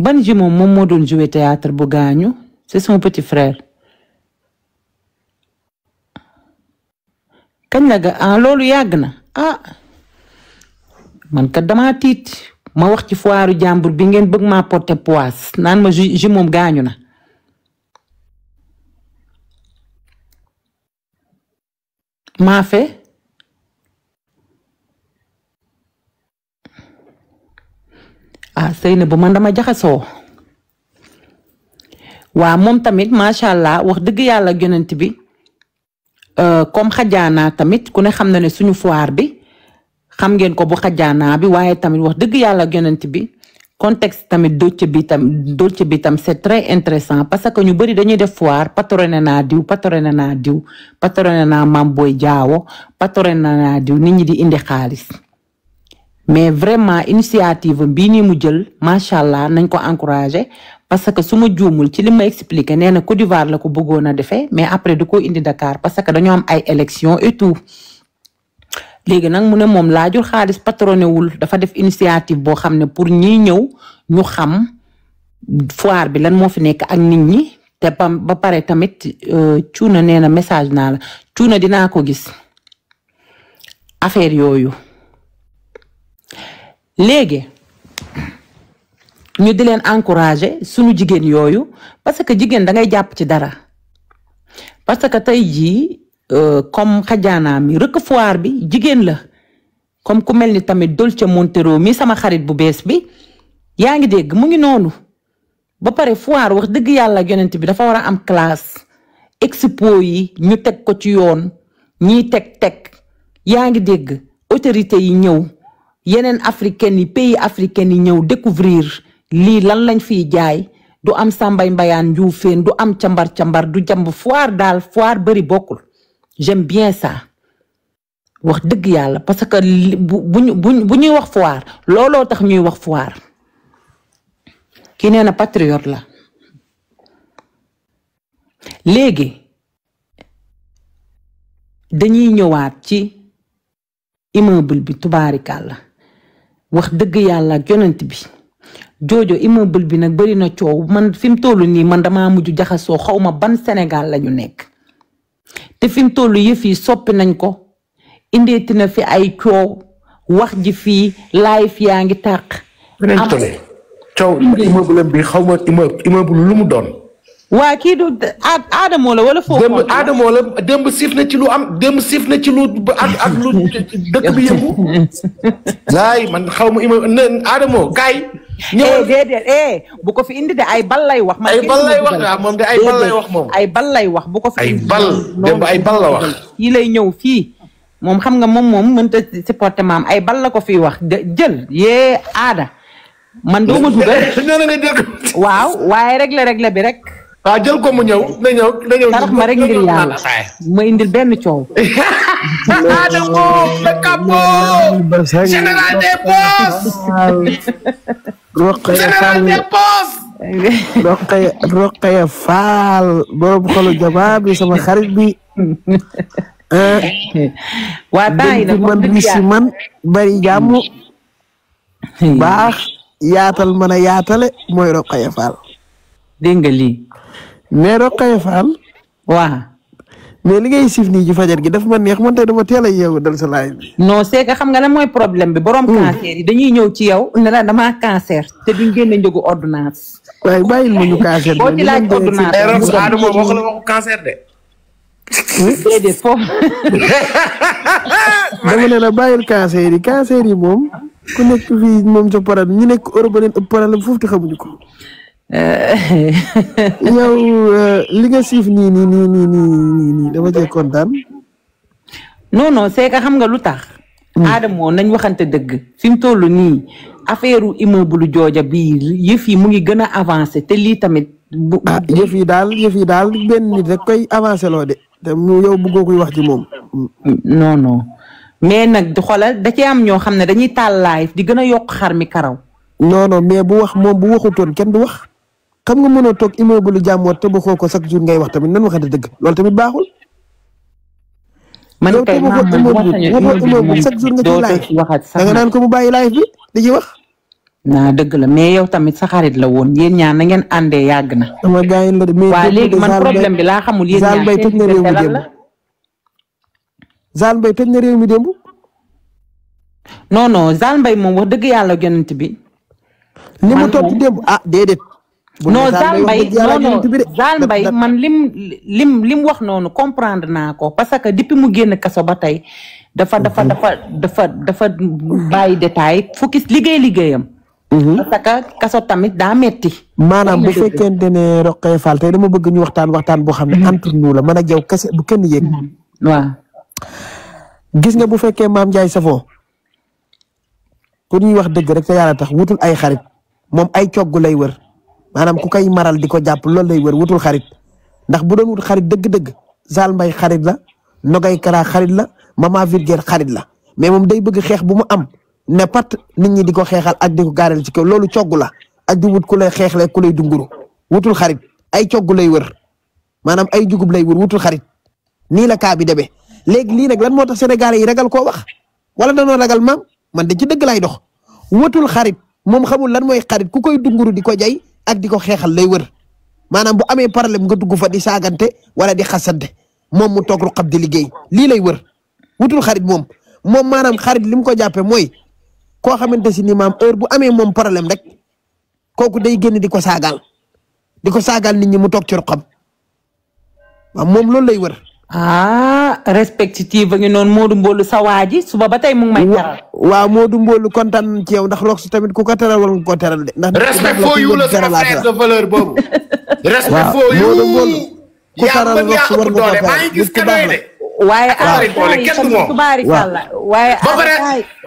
ban jumeau moom moo doon jouer théâtre bu gaañu c'est son petit frère kañ la loolu yàgg na man kat dama tiit ma wax ci foiru jàmbur bi ngeen bëgg maa porter poisse naan ma jumeau gaañu na maa fe sëy na bu man dama jaxasoo waa moom tamit macha allah wax dëgg yàlla yonent bi comme xajaanaa tamit ku ne xam na ne suñu foire bi xam ngeen ko bu xajaanaa bi waaye tamit wax dëgg yàlla yonent bi contexte tamit Dolce bi tam c'est très intéressant parce que ñu bari dañuy def foire patronné naa diw patronné naa Mam Boy Jaawo patronné naa diw nit ñi di indi xaalis mais vraiment initiative bii nii mu jël macha allah nañ ko encourager parce que su ma juumul ci li ma expliqué nee na Côte d'Ivoire la ko bëggoon a defee mais après du ko indi Dakar parce que dañoo am ay élections et tout léegi nag mu ne moom laajul xaalis patronné wul dafa def initiative boo xam ne pour ñiy ñëw ñu xam foire bi lan moo fi nekk ak nit ñi te ba pare tamit cuuna nee na message naa la cuuna dinaa ko gis affaire yooyu léegi ñu di leen encourager suñu jigéen yooyu parce que jigéen da ngay jàpp ci dara parce que tey jii comme xajaanaa mi rëkk foire bi jigéen la comme ku mel ni tamit Dolce Monteiro mi sama xarit bu bees bi yaa ngi dégg mu ngi noonu ba pare foire wax dëgg yàlla yonent bi dafa war a am classe expo yi ñu teg ko ci yoon ñiy teg yaa ngi dégg autorité yi ñëw yeneen africaine yi pays africaine yi ñëw découvrir lii lan lañ fiy jaay du am sambay mbayaan njuufeen du am cambar du jamb foire daal foire bëri bokkul j'aime bien ça wax dëgg yàlla parce que bu ñuy wax foire looloo tax ñuy wax foire kii nee na patriote la léegi dañuy ñëwaat ci immeuble bi tubaarikàlla wax dëgg yàlla ak yonent bi joojo immeuble bi nag bari na coow man fi mu toll nii man damaa mujj jaxasoo xawma ban Sénégal lañu nekk te fi mu toll yëf yi soppi nañ ko indeeti na fi ay coow wax ji fii live yaa ngi tàq. coow immeuble bi xaw ma immeuble lu mu doon. waa kii du Adamo la wala foofu. démb Adamo la démb siif na ci lu am démb siif na ci lu ak lu dëkk bi yëngu. laay man xaw ma immeuble Adamo kaay. ñëwal déedéet bu ko fi indi de ay bal lay wax. ay bal lay wax waaw moom de ay bal lay wax moom. ay bal lay wax bu ko fi indi. ay bal démb ay bal la wax. fii lay ñëw fii moom xam nga moom mënta supporter maam ay bal la ko fiy wax jël yee aada. man doo ma dugal. waaw waaye réglé bi rek. waaw jël ko mu ñëw na ñëw. tarax ma rek ngir yàlla ma indil benn coow. Adamo le capot général des postes. général des postes. Rokhaya Fall borom xolu jamaa bi sama xarit bi. waa temps yi nag man bi si man bari jàmm. baax yaatal mën a yaatale mooy Rokhaya Fall. dégg nga lii. mais Rokhaya Fall. waa. mais li ngay siif nii ci fajar gi daf ma neex man tey dama teel a yeewu dal sa laay bi. non c'est que xam nga lan mooy problème bi. borom cancer yi dañuy ñëw ci yow ne la damaa cancer te duñ génne njëgu ordonnance. waaye bàyyil ma ñu cancer. boo ci laaj ordonnance Adamo wax la waxu cancer de. déedéet foofu. dama ne la bàyyil cancer yi moom ku nekk fii moom sa problème ñu nekk Europe ba leen ëpp problème foofu te xamuñu ko. yow li nga siif nii dama cee kontaan. non c'est que xam nga lu tax. Adamo nañ waxante dëgg fi mu toll nii affaire immeuble jooja bii yëf yi mu ngi gën a avancé te lii tamit. yëf yi daal benn nit rek koy avancé loo de te yow bëggoo koy wax ci moom. non mais nag xoolal da cee am ñoo xam ne dañuy taal live di gën a yokk xar mi karaw. non mais bu waxutoon kenn du wax. xam nga mënoo toog immeuble jàmmoor te ba xoo ko chaque jour ngay wax tamit nan waxante dëgg loolu tamit baaxul. man kay maam immeuble chaque jour nga ci live da nga naan ko mu bàyyi live bi di ci wax. naa dëgg la mais yow tamit sa xarit la woon yéen ñaar na ngeen àndee yàgg na. dama gaañ la de mais waa léegi man problème bi laa xamul yéen ñaar toj na réew mi démb. Zal Mbaye toj na réew mi démb. non Zal Mbaye moom wax dëgg yàlla yonent bi. li mu toj démb déedéet. non Zal Mbaye man lim wax noonu comprendre naa ko parce que depuis mu génn kaso ba tey dafa bàyyi détail focus liggéeyam. parce que kaso tamit daa metti. maanaam bu fekkente ne Rokhaya Fall tey dama bëgg ñu waxtaan boo xam ne entre nous la man ak yow kese bu kenn yëg. waaw. gis nga bu fekkee Mame Ndiaye Savon pour ñuy wax dëgg rek te yàlla tax wutul ay xarit moom ay cogg lay wër. maanaam ku koy maral di ko jàpp loolu lay wër wutul xarit ndax bu doon wut xarit dëgg-dëgg Zal Mbaye xarit la Nogay Kara xarit la Mama Virgère xarit la mais moom day bëgg xeex bu mu am ne pat nit ñi di ko xeexal ak di ko gaaral ci kaw loolu cogg la ak di wut ku lay xeexlee ku lay dunguru wutul xarit ay cogg lay wër maanaam ay jugub lay wër wutul xarit nii la kaa bi demee léegi lii nag lan moo tax Sénégalais yi ragal koo wax wala danoo ragal maam man de ci dëgg lay dox wutul xarit moom xamul lan mooy xarit ku koy dunguru di ko jay ak di ko xeexal lay wër maanaam bu amee problème nga dugg fa di saagante wala di xasante moom mu toog ruqab di liggéey lii lay wër wutul xarit moom maanaam xarit li mu ko jàppee mooy koo xamante si ni maam heure bu amee moom problème rek kooku day génn di ko saagaal nit ñi mu toog ci ruqam waaw moom loolu lay wër. respective ngi noonu Modou Mbolu sa waa ji suba ba tey mu ngi may teral. waaw Modou Mbolu kontaan ci yow ndax Rox tamit ku ko teral wala nga ko teral de. ndax respect for you la sama frère de valeur boobu. respect for you Modou Mbolu ku teral Rox war nga ko teral maa ngi gis kado yi de. waaye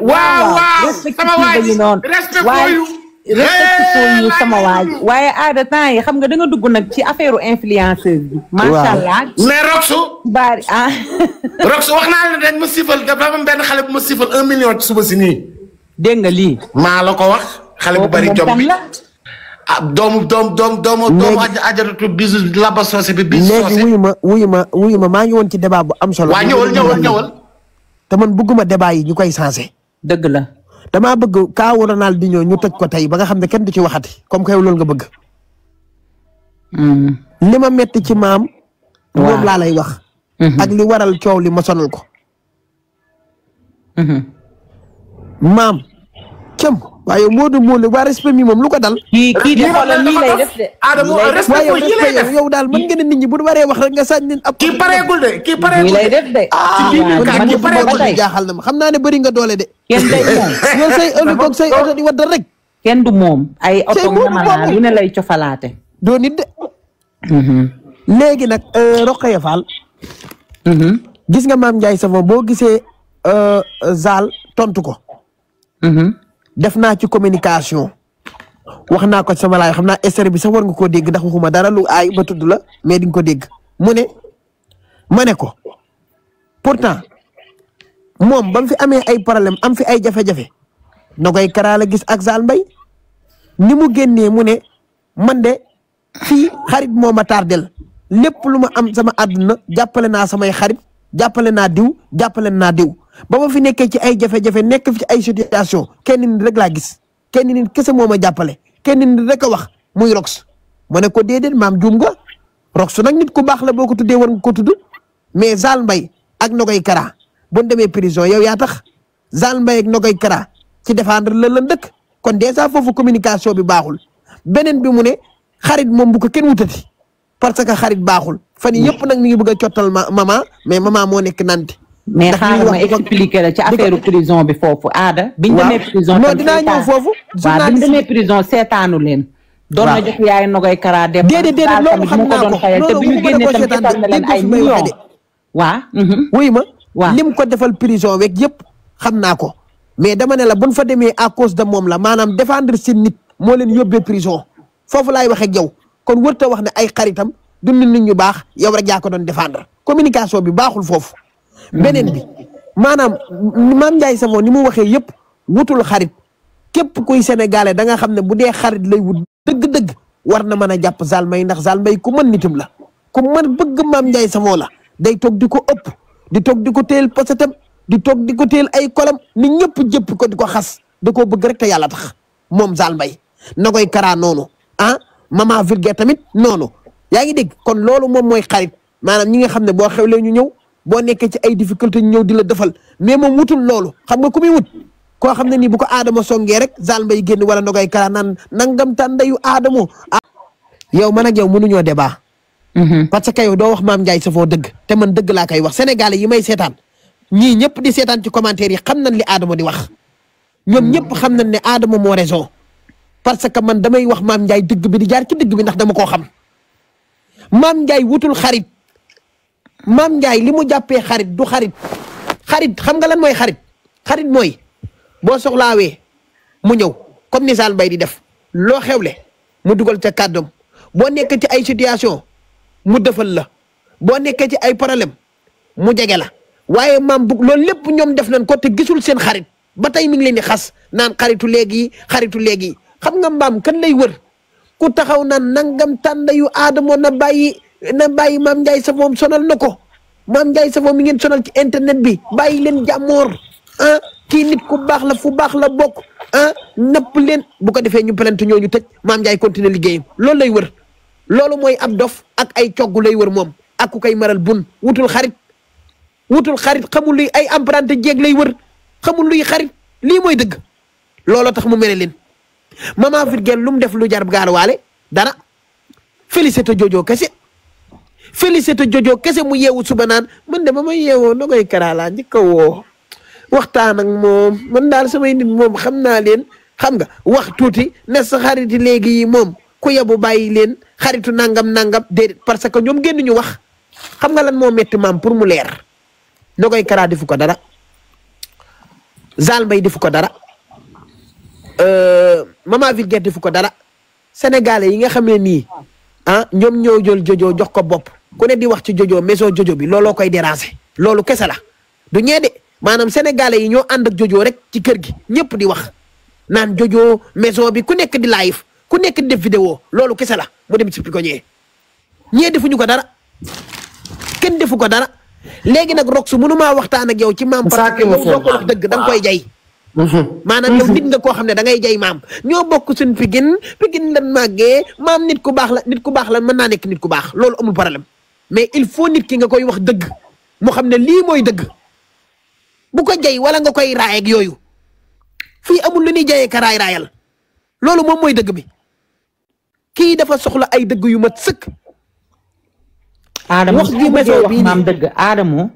waaw waaw sama waa ji respect for you respecté ñu sama waaj waaye aada temps yi xam nga da nga dugg nag ci affaire influenceuse bi. macha allah mais Roxu. bari Roxu wax naa la dañ ma sifal dafa am benn xale bu ma sifal 1 million ci suba si nii. dégg nga lii. maa la ko wax. xale bu bari jom bi ah doomu ajaratu bisu laba soose bi. bisu soose léegi wuyu ma maa ngi woon ci débat bu am solo. waa ñëwal. te man bëgguma débat yi ñu koy sensé. dëgg la. damaa bëgg kaawu Ronaldinho ñu tëj ko tey ba nga xam ne kenn du ci waxati comme que yow loolu nga bëgg. li ma metti ci maam. moom laa lay wax. ak li waral coow li ma sonal ko. maam. cëm waaye Modou waa respect mi moom lu ko dal. kii de xoolal lii lay def de. waaye yow daal mën nga ne nit ñi bu waree wax rek nga sañ leen ab. kii pareegul de kii pareegul lii lay def de. man jaaxal na ma xam naa ne bëri nga doole de. kenn day moom. yow say ëllëg say oto di waddal rek. kenn du moom ay oto nga lu ne lay cofalaate. doo nit de. léegi nag Rokhaya Fall. gis nga Mame Ndiaye Savon boo gisee Zal tontu ko. def naa ci communication wax naa ko sama laay xam naa SR bi sax war nga koo dégg ndax waxuma dara lu aay ba tudd la mais di nga ko dégg mu ne ma ne ko pourtant moom ba mu fi amee ay problème am fi ay jafe-jafe Nogaye Kara la gis ak Zal Mbaye ni mu génnee mu ne man de fii xarit moo ma tardel lépp lu ma am sama àdduna jàppale naa samay xarit jàppale naa diw ba ma fi nekkee ci ay jafe-jafe nekk fi ci ay situation kenn nit rek laa gis kenn nit kese moo ma jàppale kenn nit rek a wax muy Rox ma ne ko déedéet maam juum nga Rox nag nit ku baax la boo ko tuddee war nga ko tudd mais Zal Mbaye ak Nogaye Kara bu ñu demee prison yow yaa tax Zal Mbaye ak Nogaye Kara ci défendre la dëkk kon dèjà foofu communication bi baaxul beneen bi mu ne xarit moom bu ko kenn wutati parce que xarit baaxul fan yii yëpp nag mi ngi bëgg a cottal maman mais maman moo nekk nante. mais xaaral ma expliquer la ci affaire prison bi foofu aada. biñ demee prison non dinaa ñëw foofu. waaw biñ demee prison seetaanu leen. doon na jox yaay Nogaye Kara dem. déedéet loolu xam naa ko te bi ñu génnee tam seetaan na leen ay millions. waa. wuy ma. waaw lim ko defal prison weeg yëpp xam naa ko mais dama ne la buñ fa demee à cause de moom la maanaam défendre seen nit moo leen yóbbee prison foofu laay waxee ak yow kon wërta wax ne ay xaritam du nit ñu baax yow rek yaa ko doon défendre communication bi baaxul foofu. beneen bi maanaam Mame Ndiaye Savon ni mu waxee yëpp wutul xarit képp kuy sénégalais da nga xam ne bu dee xarit lay wut dëgg-dëgg war na mën a jàpp Zal Mbaye ndax Zal Mbaye ku mën nitam la ku mën bëgg Mame Ndiaye Savon la day toog di ko ëpp di toog di ko téel posetam di toog di ko téel ay kolam ni ñëpp jëpp ko di ko xas da koo bëgg rek te yàlla tax moom Zal Mbaye Nogaye Kara noonu maman Vulgaire tamit noonu yaa ngi dégg kon loolu moom mooy xarit maanaam ñi nga xam ne boo xewlee ñu ñëw boo nekkee ci ay difficulté ñu ñëw di la defal mais moom wutul loolu xam nga ku muy wut koo xam ne nii bu ko aadama songee rek Zal Mbaye génn wala Nogaye Kara naan nangam tàndayu aadamo yow man ak yow mënuñoo débat parce que yow doo wax Mame Ndiaye Savon dëgg te man dëgg laa koy wax sénégalais yi may seetaan ñii ñëpp di seetaan ci commentaire yi xam nañ li aadama di wax ñoom ñëpp xam nañ ne aadama moo raison parce que man damay wax Mame Ndiaye dëgg bi di jaar ci dëgg bi ndax dama koo xam Mame Ndiaye wutul xarit Mame Ndiaye li mu jàppee xarit du xarit xam nga lan mooy xarit mooy boo soxlaawee mu ñëw comme ni Zal Mbaye di def loo xewle mu dugal ca kàddoom boo nekkee ci ay situation mu defal la boo nekkee ci ay problème mu jege la waaye maam bu loolu lépp ñoom def nañ ko te gisul seen xarit ba tey mi ngi leen di xas naan xaritu léegi xam nga mbaam kan lay wër ku taxaw naan nangam tàndayu aadamoo na bàyyi Mame Ndiaye Savon sonal na ko Mame Ndiaye Savon mi ngeen sonal ci internet bi bàyyi leen jàmmoor kii nit ku baax la fu baax la bokk napp leen bu ko defee ñu plainte ñooñu tëj Mame Ndiaye continuer liggéeyam loolu lay wër loolu mooy ab dof ak ay cogg lay wër moom ak ku koy maral bun wutul xarit xamul luy ay emprunté jéeg lay wër xamul luy xarit lii mooy dëgg looloo tax mu mere leen maman Virgile lu mu def lu jar gaaruwaale dara félicité Jojo kese mu yeewu suba naan man de ba ma yeewoo Nogaye Kara laa njëkk a woo waxtaan ak moom man daal samay nit moom xam naa leen xam nga wax tuuti ne sa xariti léegi yi moom ku yebu bàyyi leen xaritu nangam déedéet parce que ñoom génn ñu wax xam nga lan moo metti maam pour mu leer Nogaye Kara defu ko dara Zal Mbaye defu ko dara maman Vulgaire defu ko dara sénégalais yi nga xam ne nii ñoom ñoo jël jojo jox ko bopp ku ne di wax ci jojo maison jojo bi looloo koy déranger loolu kese la du ñeede maanaam sénégalais yi ñoo ànd ak jojo rek ci kër gi ñëpp di wax naan jojo maison bi ku nekk di live ku nekk di def vidéo loolu kese la mu dem ci ko ñee defuñu ko dara kenn defu ko dara léegi nag Rox mënumaa waxtaan ak yow ci maam parce que yow doo ko wax dëgg da nga koy jay maanaam yow nit nga koo xam ne da ngay jay maam ñoo bokk suñ Pikine lan màggee maam nit ku baax la mën naa nekk nit ku baax loolu amul problème mais il faut nit ki nga koy wax dëgg mu xam ne lii mooy dëgg bu ko jay wala nga koy raay ak yooyu fii amul lu ñuy jayee ka raayal loolu moom mooy dëgg bi kii dafa soxla ay dëgg yu mat sëkk. Adamo wax maam dëgg Adamo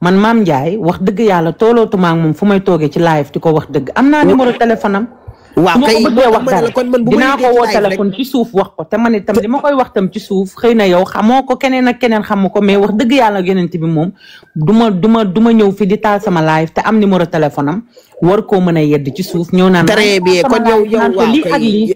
man maam Ndiaye wax dëgg yàlla toolootuma ak moom fu may toogee ci live di ko wax dëgg am naa numéro téléphone am. waaw kay wax dara dinaa ko woo téléphone ci suuf wax ko te man itam li ma koy wax tam ci suuf xëy na yow xamoo ko keneen ak keneen xamu ko mais wax dëgg yàlla yonent bi moom du ma ñëw fi di taal sama live te am numéro téléphone am war koo mën a yedd ci suuf ñëw naan. très bien kon yow waaw lii ak lii.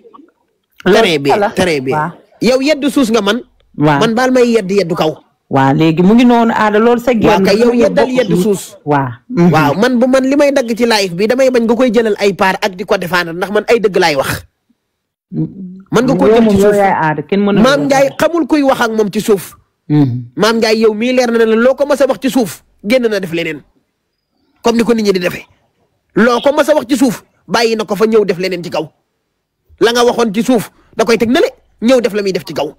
très bien yow yeddu suus nga man. waaw man baal may yeddu kaw. waaw léegi mu ngi noonu Ada loolu sa génn. waaw kay yow yeddal yeddu suus. waaw man li may dagg ci live bi damay bañ nga koy jëlal ay part ak di ko défendre ndax man ay dëgg laay wax. man nga koy jël ci suuf maam Ndiaye xamul kuy wax ak moom ci suuf. maam Ndiaye yow mii leer na la loo ko mas a wax ci suuf génn na def leneen comme ni ko nit ñi di defee loo ko mas a wax ci suuf bàyyi na ko fa ñëw def leneen ci kaw la nga waxoon ci suuf da koy teg nale ñëw def la muy def ci kaw.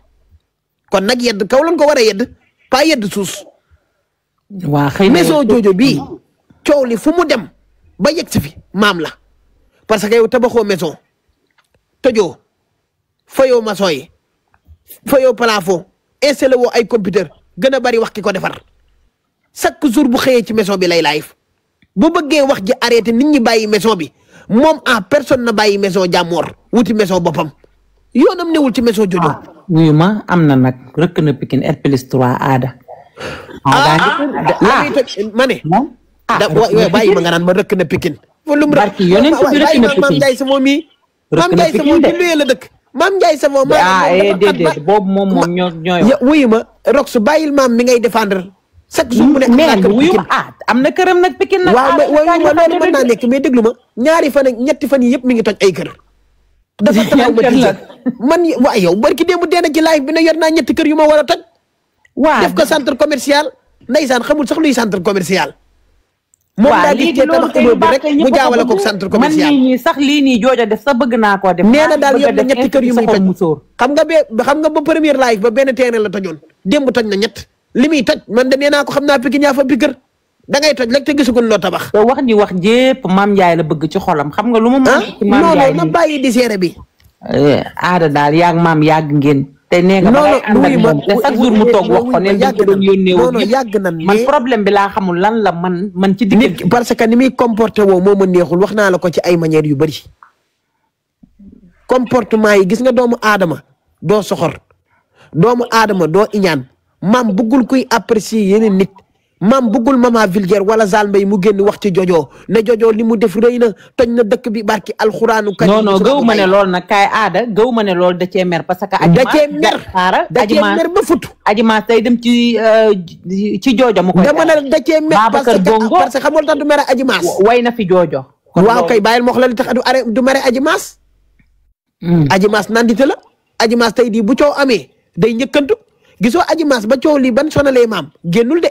kon nag yedd kaw lañ ko war a yedd pas yedd suus. waa xëy na maison jojo bii coow li fu mu dem ba yegg si fi maam la parce que yow tabaxoo maison tojoo fayoo maçon yi fayoo plafond installé woo ay computer gën a bari wax ki ko defar chaque jour bu xëyee ci maison bi lay live bu bëggee wax ji arrêté nit ñi bàyyi maison bi moom en personne na bàyyi maison jàmmoor wuti maison boppam yoonam newul ci maison jojo. wuyu ma am na nag rëkk na Pikine R+3 Ada. ma ne. bàyyi ma nga naan ma rëkk na Pikine. barki yonent bi rëkk na Pikine maam Ndiaye Savon mii. maam Ndiaye Savon ci luye la dëkk. maam Ndiaye Savon. déedéet boobu moom ñooy. wuyu ma Rox bàyyil maam mi ngay défendre. chaque jour mu nekk mais wuyu ma am na këram nag Pikine nag. waaw mais wuyu ma loolu mën naa nekk mais déglu ma ñaari fan ak ñetti fan yi yëpp mi ngi toj ay kër. dafa taxaw ba tijjee man waaye yow barki démb dee na ci live bi ne yor naa ñetti kër yu ma war a toj. waaw def ko centre commercial ndeysaan xamul sax luy centre commercial. moom daal di cee tabax immeuble bi rek mu jaawale ko centre commercial. man nii sax lii nii jooja def sa bëgg naa koo def. nee na daal yor na ñetti kër yu muy toj. xam nga ba première live ba benn terrain la tojoon démb toj na ñett li muy toj man de nee naa ko xam naa Pikine yaa fa bi kër da ngay toj rek te gisagul loo tabax. te wax ji wax jépp maam Ndiaye la bëgg ci xolam xam nga lu mu. ci maam Ndiaye na bàyyi di seere bi. Ada daal yaag maam yàgg ngeen. te nee nga ba ngay ànd ak moom te chaque jour mu toog wax ko ne dañ ko doon yónnee woon yàgg nan man problème bi laa xamul lan la man ci diggante nit parce que ni muy comporté woo moo ma neexul wax naa la ko ci ay manières yu bëri comportement yi gis nga doomu aadama doo soxor doomu aadama doo iñaan maam bëggul kuy apprécier yeneen nit maam bëggul maman Vulgaire wala Zal Mbaye mu génn wax ci jojo ne jojo li mu def rëy na toj na dëkk bi barki alxuraanu karim. non gëw ma ne lool nag kaay Ada gëw ma ne lool da cee mer parce que. da cee mer ba futu. Adjuma tey dem ci jojo mu koy. dama ne da cee mer parce que xam nga lu tax du mere Adjuma. way na fi jojo. waaw kay bàyyil ma wax la li tax du mere Adjuma. Adjuma nandite la Adjuma tey di bu coow amee day njëkkantu gisoo Adjuma ba coow lii ban sonalee maam génnul de.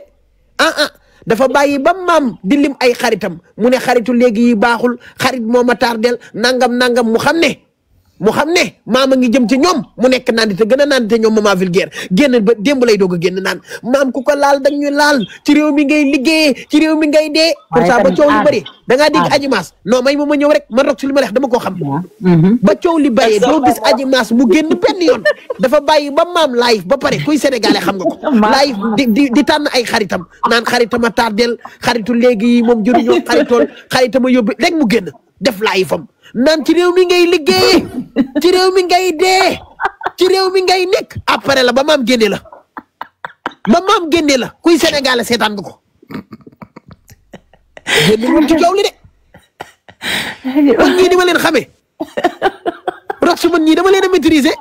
dafa bàyyi ba maam di lim ay xaritam mu ne xaritu léegi yi baaxul xarit moo ma tardel nangam mu xam ne maam a ngi jëm ci ñoom mu nekk nandite gën a nandite ñoom maman Vulgaire génn ba démb lay doog a génn naan maam ku ko laal dag ñu laal ci réew mi ngay liggéeyee ci réew mi ngay dee pour ça ba coow li bëri da ngaa dégg Adjuma non may ma ñëw rek man Rox li ma leex dama koo xam ba coow li bëree doo gis Adjuma mu génn benn yoon dafa bàyyi ba maam live ba pare kuy sénégalais xam nga ko live di tànn ay xaritam naan xaritama tardel xaritu léegi yi moom jëruñoo xaritama yóbbu rek mu génn def live fam naan ci réew mi ngay liggéeyee ci réew mi ngay dee ci réew mi ngay nekk après la ba maam génne la kuy Sénégal seetaan nga ko génne moom ci coow li de kon ñii ni ma leen xamee rox su man ñii dama leen a maîtriser.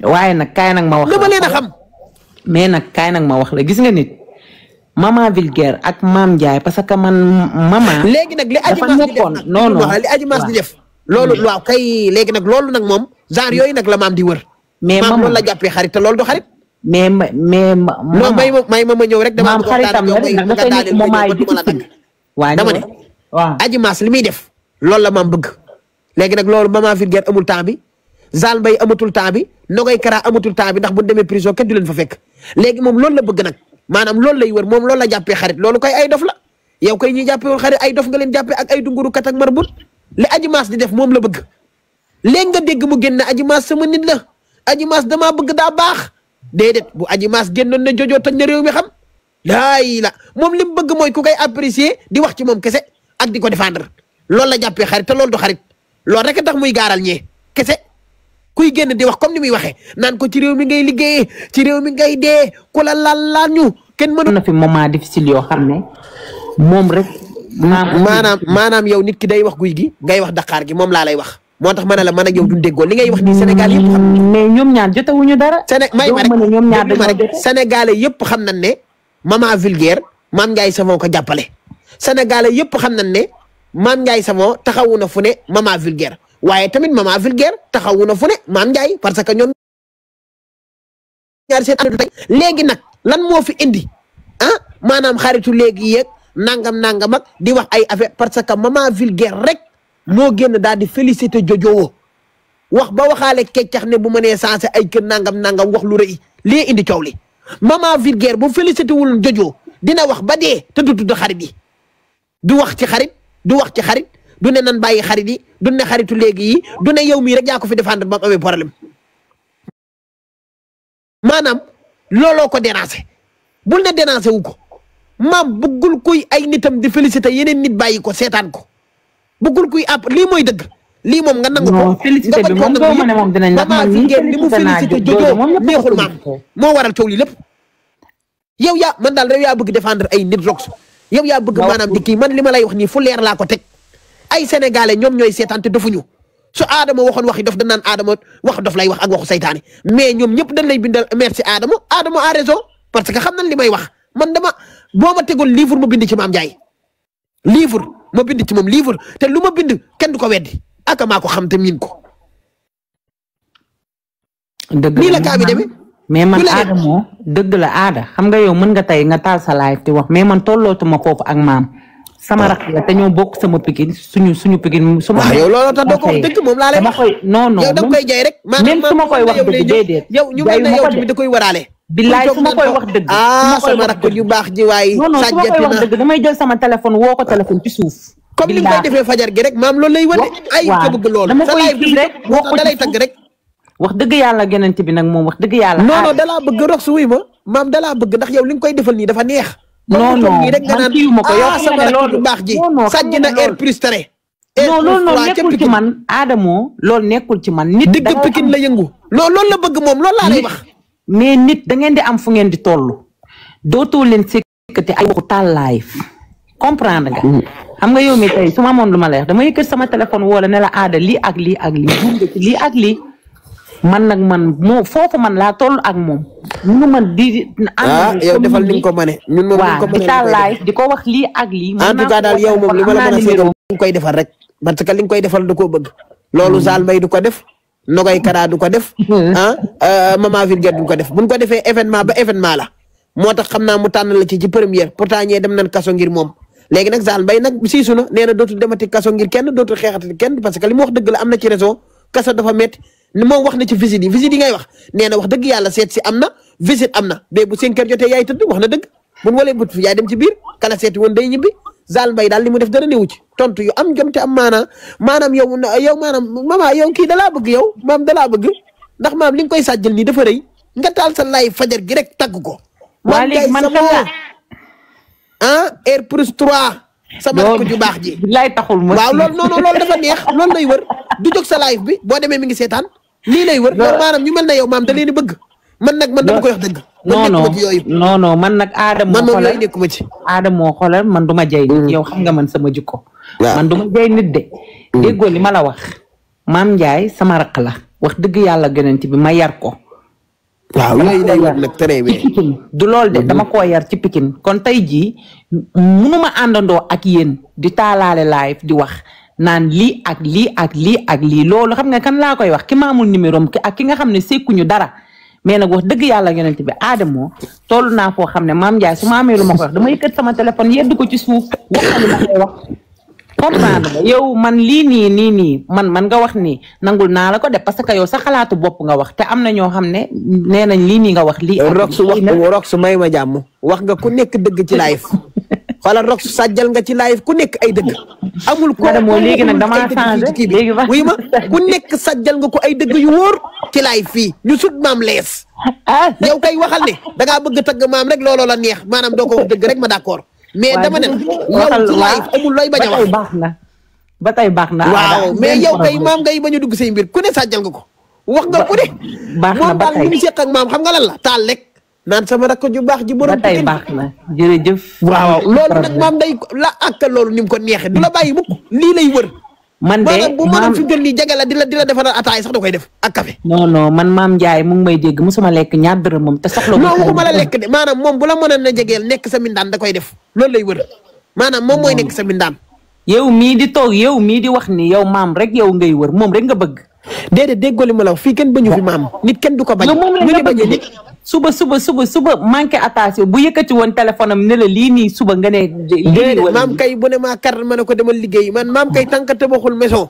waaye nag kaay nag ma wax dama leen a xam. mais nag kaay nag ma wax la gis nga nit maman vulgaire ak maam Ndiaye parce que man maman. léegi nag li aji mas di def non li aji mas di def. loolu waaw kay léegi nag loolu nag moom genre yooyu nag la maam di wër. mais maam loolu la jàppee xarit te loolu du xarit. mais non may ma ñëw rek. maam xaritam la rek ndax dafay nekk moment yi difficile. waaw dama ne. waaw aji mas li muy def. loolu la maam bëgg. léegi nag loolu maman vulgaire amul temps bi. Zal Mbaye amatul temps bi. Nogay Kara amatul temps bi ndax bu demee prison kenn du leen fa fekk. léegi moom loolu la bëgg nag maanaam loolu lay wër moom loolu la jàppee xarit loolu koy ay dof la yow koy ñuy jàppee woon xarit ay dof nga leen jàppee ak ay dunguru kat ak marbut li aji maas di def moom la bëgg léegi nga dégg mu génn aji maas sama nit la aji maas damaa bëgg daa baax déedéet bu aji maas génnoon na jojoo toj na réew mi xam laay la moom li mu bëgg mooy ku koy apprécier di wax ci moom kese ak di ko défendre loolu la jàppee xarit te loolu du xarit loolu rek a tax muy gaaral ñee kese kuy génn di wax comme ni muy waxee naan ko ci réew mi ngay liggéeyee ci réew mi ngay dee ku la laal ñu kenn mënu na fi moment difficile yoo xam ne moom rek. maanaam yow nit ki day wax guy gi ngay wax Dakar gi moom laa lay wax moo tax ma ne la man ak yow duñ déggoo li ngay wax nii Sénégal yëpp xam. mais ñoom ñaar jotewuñu dara. may ma rek Sénégalais yëpp xam nañ ne maman vulgaire Mame Ndiaye Savon ko jàppale Sénégalais yëpp xam nañ ne Mame Ndiaye Savon taxawu na fu ne maman vulgaire. waaye tamit maman vulgaire taxawu na fu ne Mame Ndiaye parce que ñoom ñaari seen ànd tey léegi nag lan moo fi indi maanaam xaritu léegi yeeg nangam ak di wax ay affaire parce que maman vulgaire rek moo génn daal di félicité Jojo wax ba waxaale keccax ne bu ma nee sensé ay kër nangam wax lu rëy lii indi coow li maman vulgaire bu félicité wul Jojo dina wax ba dee te du tudd xarit yi du wax ci xarit du wax ci xarit. du ne nan bàyyi xarit yi du ne xaritu léegi yi du ne yow mii rek yaa ko fi défendre ba mu amee problème maanaam looloo ko déranger bul ne déranger wu ko maam bëggul kuy ay nitam di féliciter yeneen nit bàyyi ko seetaan ko bëggul kuy àpp lii mooy dëgg lii moom nga nangu ko. félicité bi moom doo ma ne moom dinañ la man nii li mu félicité Jojo neexul maam moo waral coow li lépp yow yaa man daal rek yaa bëgg défendre ay nit rox yow yaa bëgg maanaam di kii man li ma lay wax nii fu leer laa ko teg. ay sénégalais ñoom ñooy seetaan te dofuñu su Adama waxoon waxi dof dañ naan Adama wax dof lay wax ak waxu saytaane mais ñoom ñëpp dañ lay bindal merci Adama a raison parce que xam nañ li may wax man dama boo ma tegoon livre ma bind ci Mame Ndiaye livre ma bind ci moom livre te lu ma bind kenn du ko weddi aka maa ko xam te miin ko. dëgg nii la kaa bi demee. mais man Adama dëgg la aada xam nga yow mën nga tey nga taal sa live te wax mais man tollootuma foofu ak maam. sama rakk la te ñoo bokk sama pikin suñu pikin. su ma yow looloo tax doo ko wax dëgg moom laa lay wax. non yow da nga koy jaay rek. même su ma koy wax dëgg déedéet. yow ñu mel ne yow tamit da koy waraale. billaay su ma koy wax dëgg. sama rakk ju baax ji waay. non su ma koy wax dëgg damay jël sama téléphone woo ko téléphone ci suuf. comme ni nga koy defee fajar gi rek maam loolu lay wane. ay ko bëgg loolu dama koy kii rek moo tax da lay tagg rek. wax dëgg yàlla geneen bi nag moom wax dëgg yàlla. non dalaa bëgg rox su wuy ma maam dalaa bëgg ndax yow li nga koy defal nii dafa neex. non man kiiwu ma ko yow sama rakk ju baax ji sàjj na air frustré. non loolu noonu nekkul ci man Adamo loolu nekkul ci man. nit digg Pikine la yëngu. loolu la bëgg moom loolu laa lay wax. mais nit da ngeen di am fu ngeen di toll. dootoo leen sékkati ay waxu taal live comprendre nga. xam nga yow mi tey su ma amoon lu ma lay wax dama yëkkat sama téléphone wala ne la aada lii ak lii ak lii buum nga ci lii ak lii. man nag man moo foofu man laa toll ak moom. ñu man di. yow defal ni nga ko mane. ñun moom waaw di taal live di ko wax lii ak lii. en tout cas daal yow moom li ma la mën a seetal li nga koy defal rek. parce que li nga koy defal da koo bëgg. loolu Zal Mbaye du ko def. Nogay Kara du ko def. maman vulgaire du ko def buñ ko defee événement ba événement la. moo tax xam naa mu tànn la ci première pourtant ñee dem nañ kaso ngir moom. léegi nag Zal Mbaye nag siisu na nee na dootul demati kaso ngir kenn dootul xeexati kenn parce que li mu wax dëgg la am na ci raison kaso dafa métti ni moom wax na ci visite yi ngay wax nee na wax dëgg yàlla seet si am na visite am na mais bu 5 heures jotee yaay tëdd wax na dëgg buñ walee but fi yaay dem ci biir kala seeti woon day ñibbi Zal Mbaye daal li mu def dara newu ci tontu yu am jom te am maanaam yow maanaam mama yow kii dalaa bëgg yow maam dalaa bëgg ndax maam li nga koy sàjjal nii dafa rëy nga taal sa lay fajar gi rek tagg ko. waa léegi man xam nga Air Plus 3. sama rakk ju baax ji. lay taxul ma waaw loolu non loolu dafa neex loolu lay wër du jóg sa live bi boo demee mi ngi seetaan lii lay wër. loolu maanaam ñu mel ne yow maam da leen di bëgg. man nag man dama koy wax dëgg. non man nag Adama. man moom yooyu nekkuma ci. Adama xoolal man du ma jay yow xam nga man sama jikko man du ma jaay nit de. déggoo li ma la wax. maam Ndiaye sama raq la wax dëgg yàlla gënanti bi ma yar ko. waaw yooyu lay wax nag très bien. du lool de dama koo yar ci Pikine kon tey jii munuma àndandoo ak yéen di taalaale live di wax naan lii ak lii ak lii ak lii loolu xam nga kan laa koy wax ki maamul numéro am ak ki nga xam ne sekkuñu dara mais nag wax dëgg yàlla yonent bi Adamo toll naa foo xam ne maam Ndiaye su ma amee lu ma koy wax dama yëkkat sama téléphone yeddu ko ci suuf wax na li ma koy wax. comprendre yow man lii nii man nga wax nii nangul naa la ko def parce que yow sa xalaatu bopp nga wax te am na ñoo xam ne nee nañ lii nii nga wax lii. Rox may ma jàmm wax nga ku nekk dëgg ci live xoolal Rox sàjjal nga ci live ku nekk ay dëgg. amul ko moo léegi nag damaa changé léegi wuy ma ku nekk sàjjal nga ko ay dëgg yu wóor ci live fii ñu sut maam lees. yow kay waxal ne da ngaa bëgg tagg maam rek looloo la neex maanaam doo ko wax dëgg rek ma d'accord. mais dama ne yow ci live amul looy bañ a wax ba tey baax na waaw mais yow kay maam ngay bañ a dugg say mbir ku ne sàjjal nga ko wax nga ku ne baax na moom daal li mu seq ak maam xam nga lan la taal rek naan sama rakk ju baax ji borom ba tey baax na jërëjëf waaw loolu nag maam day la ak loolu ni mu ko neexee du la bàyyi mukk lii lay wër man de maanaam bu mënoon fi gën nii jege la di la defaral ataay sax da koy def ak café non man maam Ndiaye mu ngi may dégg musuma lekk ñaar dërëm moom te soxla non waxuma la lekk de maanaam moom bu la mënoon na jegeel nekk sa mindaan da koy def loolu lay wër maanaam moom mooy nekk sa mindaan yow mii di toog yow mii di wax ni yow maam rek yow ngay wër moom rek nga bëgg déedéet déggoo li ma la wax fii kenn bañu fi maam nit kenn du ko bañ ñu ngi bañee nit suba manqué attention bu yëkkati woon téléphone am ne la lii nii suba nga ne déedéet maam kay bu ne maa kar ma ne ko demal liggéey man maam kay tànk tabaxul maison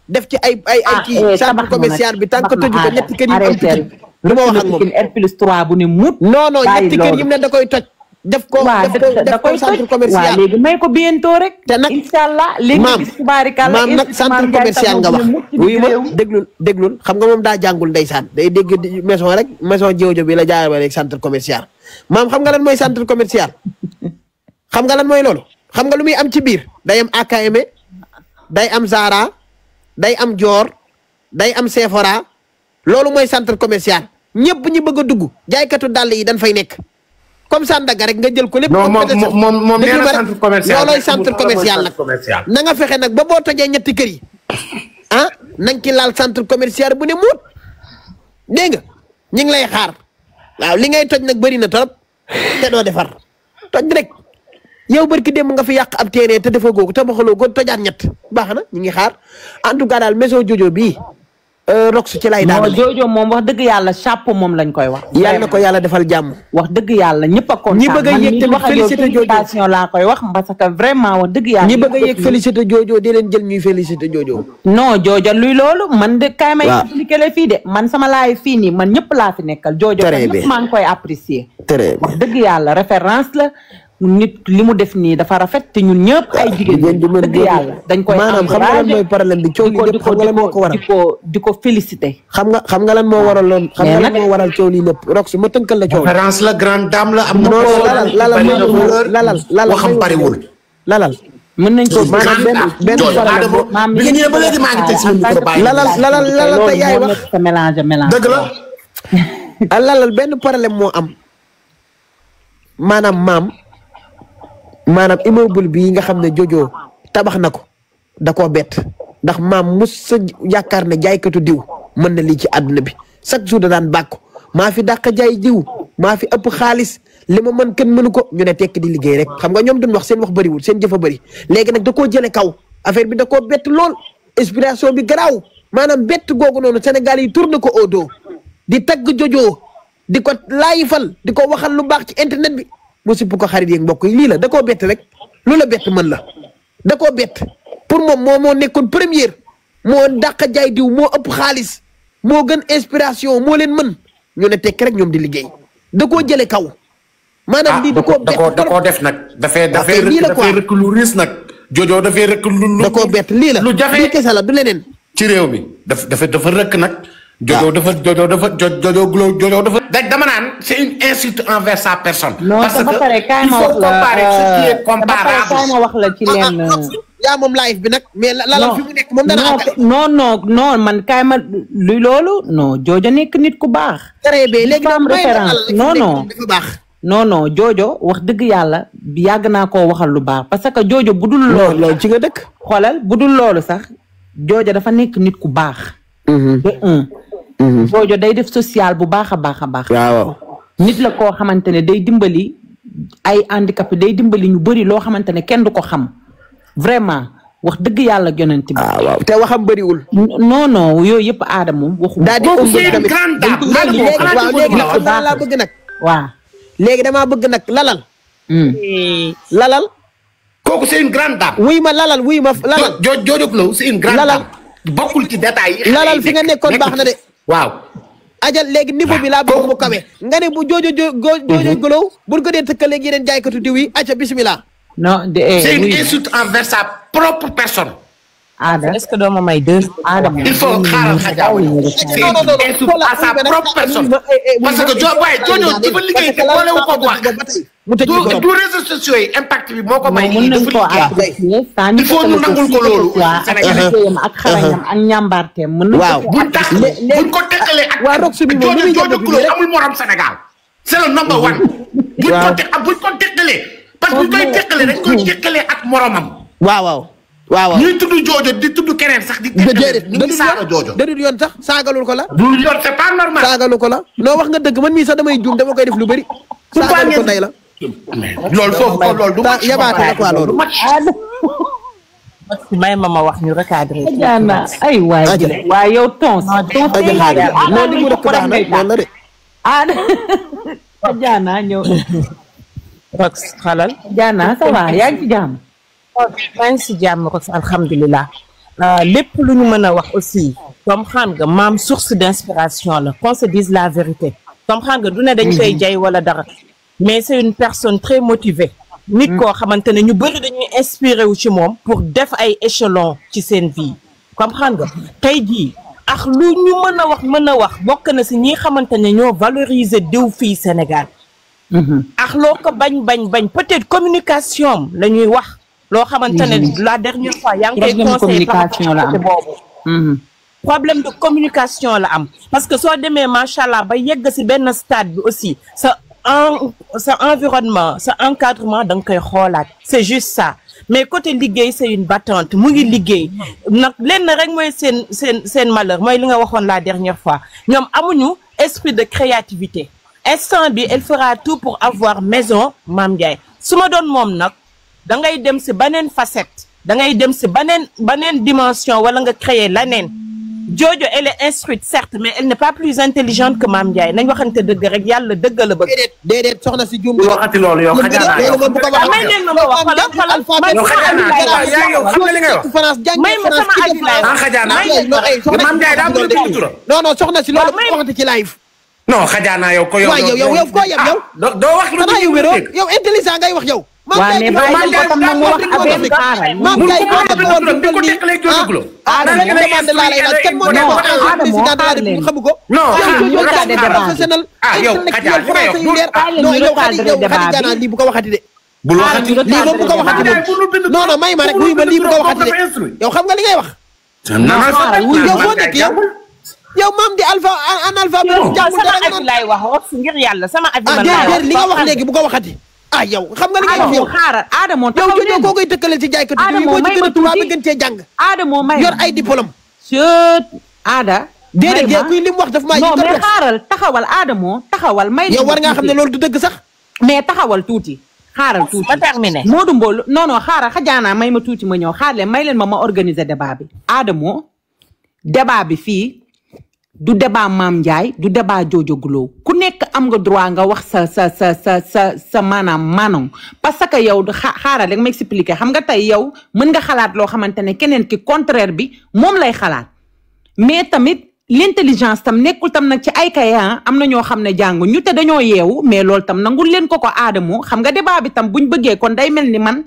def ci ay kii centre commercial bi tànk tëju ko ñetti kër yi am Pikine lu ma wax ak moom R+3 bu ne mut non ñetti kër yi mu ne da koy toj def ko centre commercial waaw léegi may ko bientôt rek te nag inshallah léegi maam nag centre commercial nga wax wuyu ma déglul xam nga moom daa jàngul ndeysaan day dégg maison rek maison jiwojo bi la jaarale rek centre commercial maam xam nga lan mooy centre commercial xam nga lan mooy loolu xam nga lu muy am ci biir day am AKM day am Zara day am Dior day am Sephora loolu mooy centre commercial ñëpp ñi bëgg a dugg jaaykatu dàll yi dañ fay nekk comme Sandaga rek nga jël ko lépp. non moom nee na centre commercial loolooy centre commercial nag. na nga fexe nag ba boo tojee ñetti kër yi nañ ci laal centre commercial bu ne muut dégg nga ñu ngi lay xaar waaw li ngay toj nag bëri na trop te doo defar toj rek yow barki démb nga fi yàq ab terrain te dafa googu tabaxaloo ko tojaat ñett baax na ñu ngi xaar en tout cas daal maison Jojo bii. Rox ci lay daanale Jojo moom wax dëgg yàlla chapeau moom lañ koy wax. yàlla na ko yàlla defal jàmm. wax dëgg yàlla ñëpp a kontaan ñi bëgg a yëg tamit félicité Jojo laa koy wax parce que vraiment wax dëgg yàlla. ñi bëgg a yëg félicité Jojo di leen jël ñuy félicité Jojo. non Jojo luy loolu man de kaay may expliqué la fii de man sama laay fii nii man ñëpp laa fi nekkal. Jojo ñëpp maa ngi koy apprécier. wax dëgg yàlla référence la. nit li mu def nii dafa rafet te ñun ñëpp ay jigéen ñi dëgg yàlla dañ koy maanaam xam nga lan mooy problème bi coow li lépp xam nga lan moo ko waral di ko félicité xam nga lan moo waral loon xam nga lan moo waral coow li lépp Rox ma tënkal la coow référence la grande dame la am na lalal waxam bariwul lalal mën nañ ko maanaam benn problème bi nga ñëwee ba léegi maa ngi teg sama micro bàyyi lalal te yaay wax mélange dëgg la lalal benn problème moo am maanaam immeuble bii nga xam ne Jojo tabax na ko da koo bett ndax maam mos sa yaakaar ne jaaykatu diw mën na lii ci àdduna bi chaque jour da daan bàkku maa fi dàq jaay diw maa fi ëpp xaalis li ma mën kenn mënu ko ñu ne tekk di liggéey rek xam nga ñoom duñ wax seen wax bëriwul seen jëfa bëri léegi nag da koo jële kaw affaire bi da koo bett lool inspiration bi garaaw maanaam bett googu noonu Sénégal yi tourné ko au dos di tagg Jojo di ko laayifal di ko waxal lu baax ci internet bi mu sipp ko xarit yeeg mbokk yi lii la da koo bett rek lu la bett mën la da koo bett pour moom moo nekkoon première moo dàq jaay diw moo ëpp xaalis moo gën inspiration moo leen mën ñu ne tekk rek ñoom di liggéey da koo jële kaw maanaam lii da koo def nag dafay rëkk lu riis nag Jojo dafay rëkk lu da koo bett lii la lu jafe lii kese la du leneen ci réew mi dafa rëkk nag Jojo dafa dama naan c'est une insulte envers sa personne. parce que il faut comparer ce qui est comparable. ma wax la ci leen. yaa moom live bi nag. mais la fi mu nekk moom dana non man kaay ma luy loolu non Jojo nekk nit ku baax. très bien léegi référence non dafa baax. non joojo wax dëgg yàlla yàgg naa koo waxal lu baax parce que joojo bu dul loolu ci nga dëkk. xoolal bu dul loolu sax joojo dafa nekk nit ku baax. joojo day def social bu baax a baax a baax. waaw. nit la koo xamante ne day dimbali ay handicapé day dimbali ñu bëri loo xamante ne kenn du ko xam vraiment wax dëgg yàlla yonent bi. waaw te waxam bëriwul. non yooyu yëpp aada moom waxu. daal di ëmb tamit waaw léegi nag xam nga laa bëgg nag. waaw léegi damaa bëgg nag lalal. lalal. kooku c'est une grande dame. wuy ma lalal wuy ma lalal. Jojo Glow c'est une grande dame. bokkul ci détails yi. lalal fi nga nekkoon baax na de. waaw. ajal léegi niveau bi laa bëgg mu kawe. nga ne bu Jojo Glow buñ ko dee tëkkale ak yeneen jaaykatu diw yi aca bismillah. non c'est une insulte envers sa propre personne. Aada est-ce que doo ma may deux. Aada il faut xaaral xajaaw c'est une insulte à sa propre personne. parce que Jojo dafa liggéey te boole wu ko wax. du réseaux sociaux yi impact bi moo ko may. mën nañu koo apprécier il faut ñu nangul ko loolu. Sénégal ak xarañam ak ñàmbaarteem mën nañu waaw buñ ko tekkalee ak. Jojo Glow amul morom Sénégal. c'est le number one. buñ ko tekkalee. parce que buñ koy tekkalee dañ koy tekkalee ak moromam. waaw. ñuy tudd Jojo di tudd keneen sax di. ñu ngi saaga Jojo. dadul yoon sax saagalul ko la. du yoon c'est pas normal. saagalu ko la noo wax nga dëgg man mii sax damay juum dama koy def lu bëri. saagalu ko ndey la. loolu foofu loolu du match. yabaate la quoi loolu. may ma wax ñu recadré. Xajaana ay waay. waaye yow tons. loolu li mu rek baax na loolu la de. Aada Xajaana ñëw. Rox xalal. Xajaana ça va yaa ngi ci jàmm. maa ngi si jàmm Rox alhamdulilah. lépp lu ñu mën a wax aussi. comme xam nga maam source d'inspiration la qu'on se dise la vérité. comme xam nga du ne dañ koy jay wala dara. mais c'est une personne très motivée. nit koo xamante ne ñu bëri dañuy inspiré wu ci moom pour def ay échelons ci seen vie. comme xam nga tey jii ak lu ñu mën a wax bokk na si ñi xamante ne ñoo valoriser diw fii Sénégal. ak loo ko bañ peut-être communication la ñuy wax. loo xamante ne la dernière fois yaa ngi koy conseillé communication la am boobu. problème de communication la am. parce que soo demee macha allah ba yegg si benn stade bi aussi sa environnement sa encadrement da nga koy xoolaat. c'est juste ça mais côté liggéey c'est une battante mu ngi liggéey nag lenn rek mooy seen malheur mooy li nga waxoon la dernière fois ñoom amuñu esprit de créativité. instant bi elle fera tout pour avoir maison Mame Ndiaye su ma doon moom nag. da ngay dem si beneen facette da ngay dem si beneen dimension wala nga créer leneen Jojo elle est instruite certes mais elle n'est pas plus intelligente que Mame Ndiaye nañ waxante dëgg rek yàlla dëgg la bëgg. déedéet soxna si jum. waxati loolu yow xajaana yow bu ko may leen ma wax may ma sama aji laay wax xajaana Mame Ndiaye daa bëgg a tutura. non soxna si loolu bu ko waxati ci live. non xajaana yow ko yow. yow ko yem yow. doo wax lu xanaa yow wéroo yow intelligent ngay wax yow. waa mais bàyyi ko tam mu wax affaire xaaral. Mame Ndiaye moo nekk woon bu ñu ko nii Adama demande laa lay laaj kenn moo nekk woon président de la République xamu ko. non yow professionnel. yow Adja li may wax non yow Xadi lii bu ko waxati de. bul waxati lii moom bu ko waxati de. non may ma rek wuy ma lii bu ko waxati de. yow xam nga li ngay wax. yow foo nekk yow maam di analphabète. sama avis laay wax ngir yàlla sama avis man laay wax li nga wax léegi bu ko waxati. yow xam nga li ngay wax yow xaaral Adamo yow Jojo koo koy tëkkale ci jaaykatu bi moo ci gën a tubaab bi gën cee jàng. Adamo may yor ay diplôme. Ada. déedéet yow kuy li mu wax daf maa. non mais xaaral taxawal Adamo taxawal may. yow war ngaa xam ne loolu du dëgg sax. mais taxawal tuuti. xaaral tuuti ma terminé. Modou Mbolo non xaaral xajaana may ma tuuti ma ñëw xaar leen may leen ma organiser débat bi. Adamo débat bi fii. du débat Mame Ndiaye du débat Jojo Glow ku nekk am nga droit nga wax sa maanaam parce que yow xaaral rek ma expliquer xam nga tey yow mën nga xalaat loo xamante ne keneen ki contraire bi moom lay xalaat mais tamit l'intelligence tam nekkul tam nag ci ay kaya am na ñoo xam ne jàngu ñu te dañoo yeewu mais loolu tam nangul leen ko Adamo xam nga débat bi tam buñ bëggee kon day mel ni man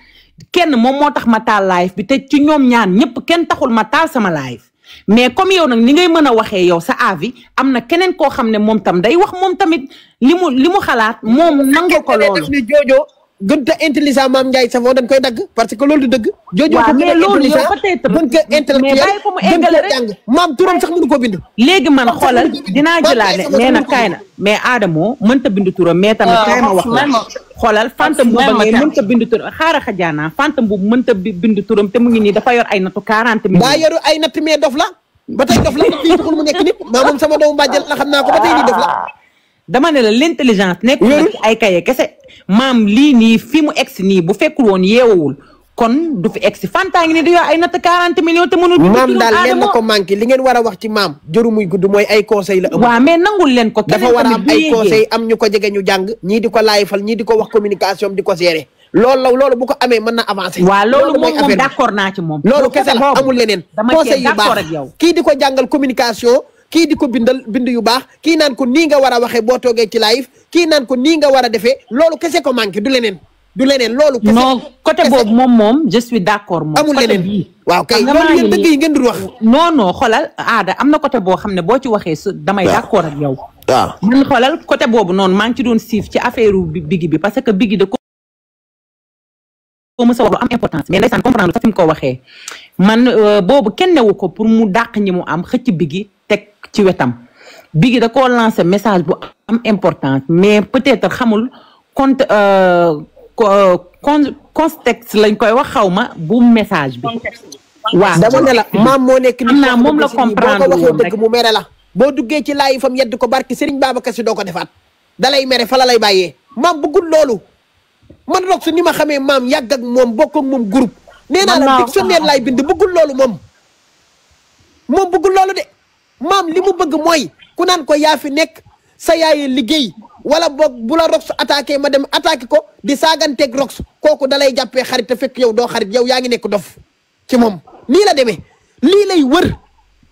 kenn moom moo tax ma taal live bi te ci ñoom ñaan ñëpp kenn taxul ma taal sama live mais comme yow nag ni ngay mën a waxee yow sa avis am na keneen koo xam ne moom tam day wax moom tamit li mu xalaat moom nangu ko loolu. def ni Jojo gën a intelligent Mame Ndiaye Savon dañ koy dagg parce que loolu du dëgg. Jojo ko mais loolu yow peut-être gën ko intellectuel mais bàyyi ko mu eggale rek jàng maam turam sax mënu ko bind. léegi man xoolal dinaa jëlaat nee na kaay na mais Adamo mënta bind turam mais tamit kaay ma wax la xoolal Fanta Mbuub ba ngeen mënta bind turam xaaral xajaana Fanta Mbuub mënta bind turam te mu ngi nii dafa yor ay nattu 40 millions. daa yoru ay natt mais dof la ba tey dof la fii taxul mu nekk nit maa moom sama doomu bàjjal la xam naa ko ba tey nii dof la. dama ne la l'intelligence nekk na ci ay kaye kese maam lii nii fi mu egsi nii bu fekkul woon yeewawul kon du fi egsi Fanta ngi ni di yoo ay natt 40 millions te mënul maam daal leen na ko manqué li ngeen war a wax ci maam jëru muy gudd mooy ay conseil la ëmb. waaw mais nangul leen ko dafa war a am ay conseil am ñu ko jege ñu jàng ñii di ko laayfal ñii di ko wax communication di ko gérer loolu bu ko amee mën na avancer. waaw loolu moom d'accord naa ci moom. loolu kese la amul leneen conseil yu baax kii di ko jàngal communication kii di ko bind yu baax kii naan ko nii nga war a waxee boo toogee ci live kii naan ko nii nga war a defee loolu kese ko manqué du leneen loolu kese non côté boobu moom je suis d'accord moom amul leneen waaw kay loolu yéen dëgg yi ngeen di wax non xoolal Aada am na côté boo xam ne boo ci waxee damay d'accord ak yow waaw man xoolal côté boobu noonu maa ngi ci doon siif ci affaire bigi bi parce que bigi da ko mës a wax lu am importance mais ndeysaan comprendre sax fi mu ko waxee man boobu kenn newu ko pour mu dàq ñi mu am xëcc bigi teg ci wetam bigi da koo lancé message bu am importance mais peut-être xamul contexte lañ koy wax xaw ma bu message bi waaw dama ne la maam moo nekk nit naa moom la comprendre boo ko waxee dëgg mu mere la boo duggee ci laay fam yedd ko barki Serigne Babacar Sy doo ko defaat dalay mere fa la lay bàyyee maam bëggul loolu man roog su ni ma xamee maam yàgg ak moom bokk ak moom groupe nee naa la dictionnaire laay bind bëggul loolu moom bëggul loolu de maam li mu bëgg mooy ku naan ko yaa fi nekk sa yaay liggéey wala boog bu la rox attaqué ma dem attaqué ko di saaganteeg rox kooku dalay jàppee xarit te fekk yow doo xarit yow yaa ngi nekk dof ci moom nii la demee lii lay wër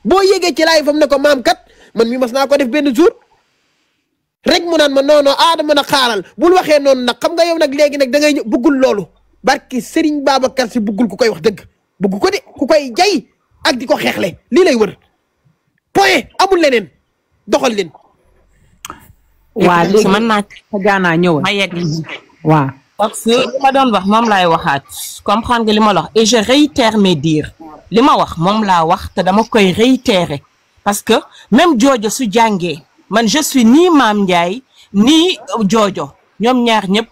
boo yégee ci laay fam ne ko maam kat man mi mas naa ko def benn jour rek mu naan ma non Adama na xaaral bul waxee noonu nag xam nga yow nag léegi nag da ngay ñëw bëggul loolu barki Serigne Babacar Sy bëggul ku koy wax dëgg bëgg ko de ku koy jay ak di ko xeexle lii lay wër point amul leneen doxal leen. waa léegi mën naa jaanaa ñëwal ma yegg waaw parce que li ma doon wax moom laay waxaat comprendre nga li ma la wax et je réitère mes dires li ma wax moom laa wax te dama koy réitérer parce que même Jojo su jàngee man je suis ni Mame Ndiaye ni Jojo ñoom ñaar ñëpp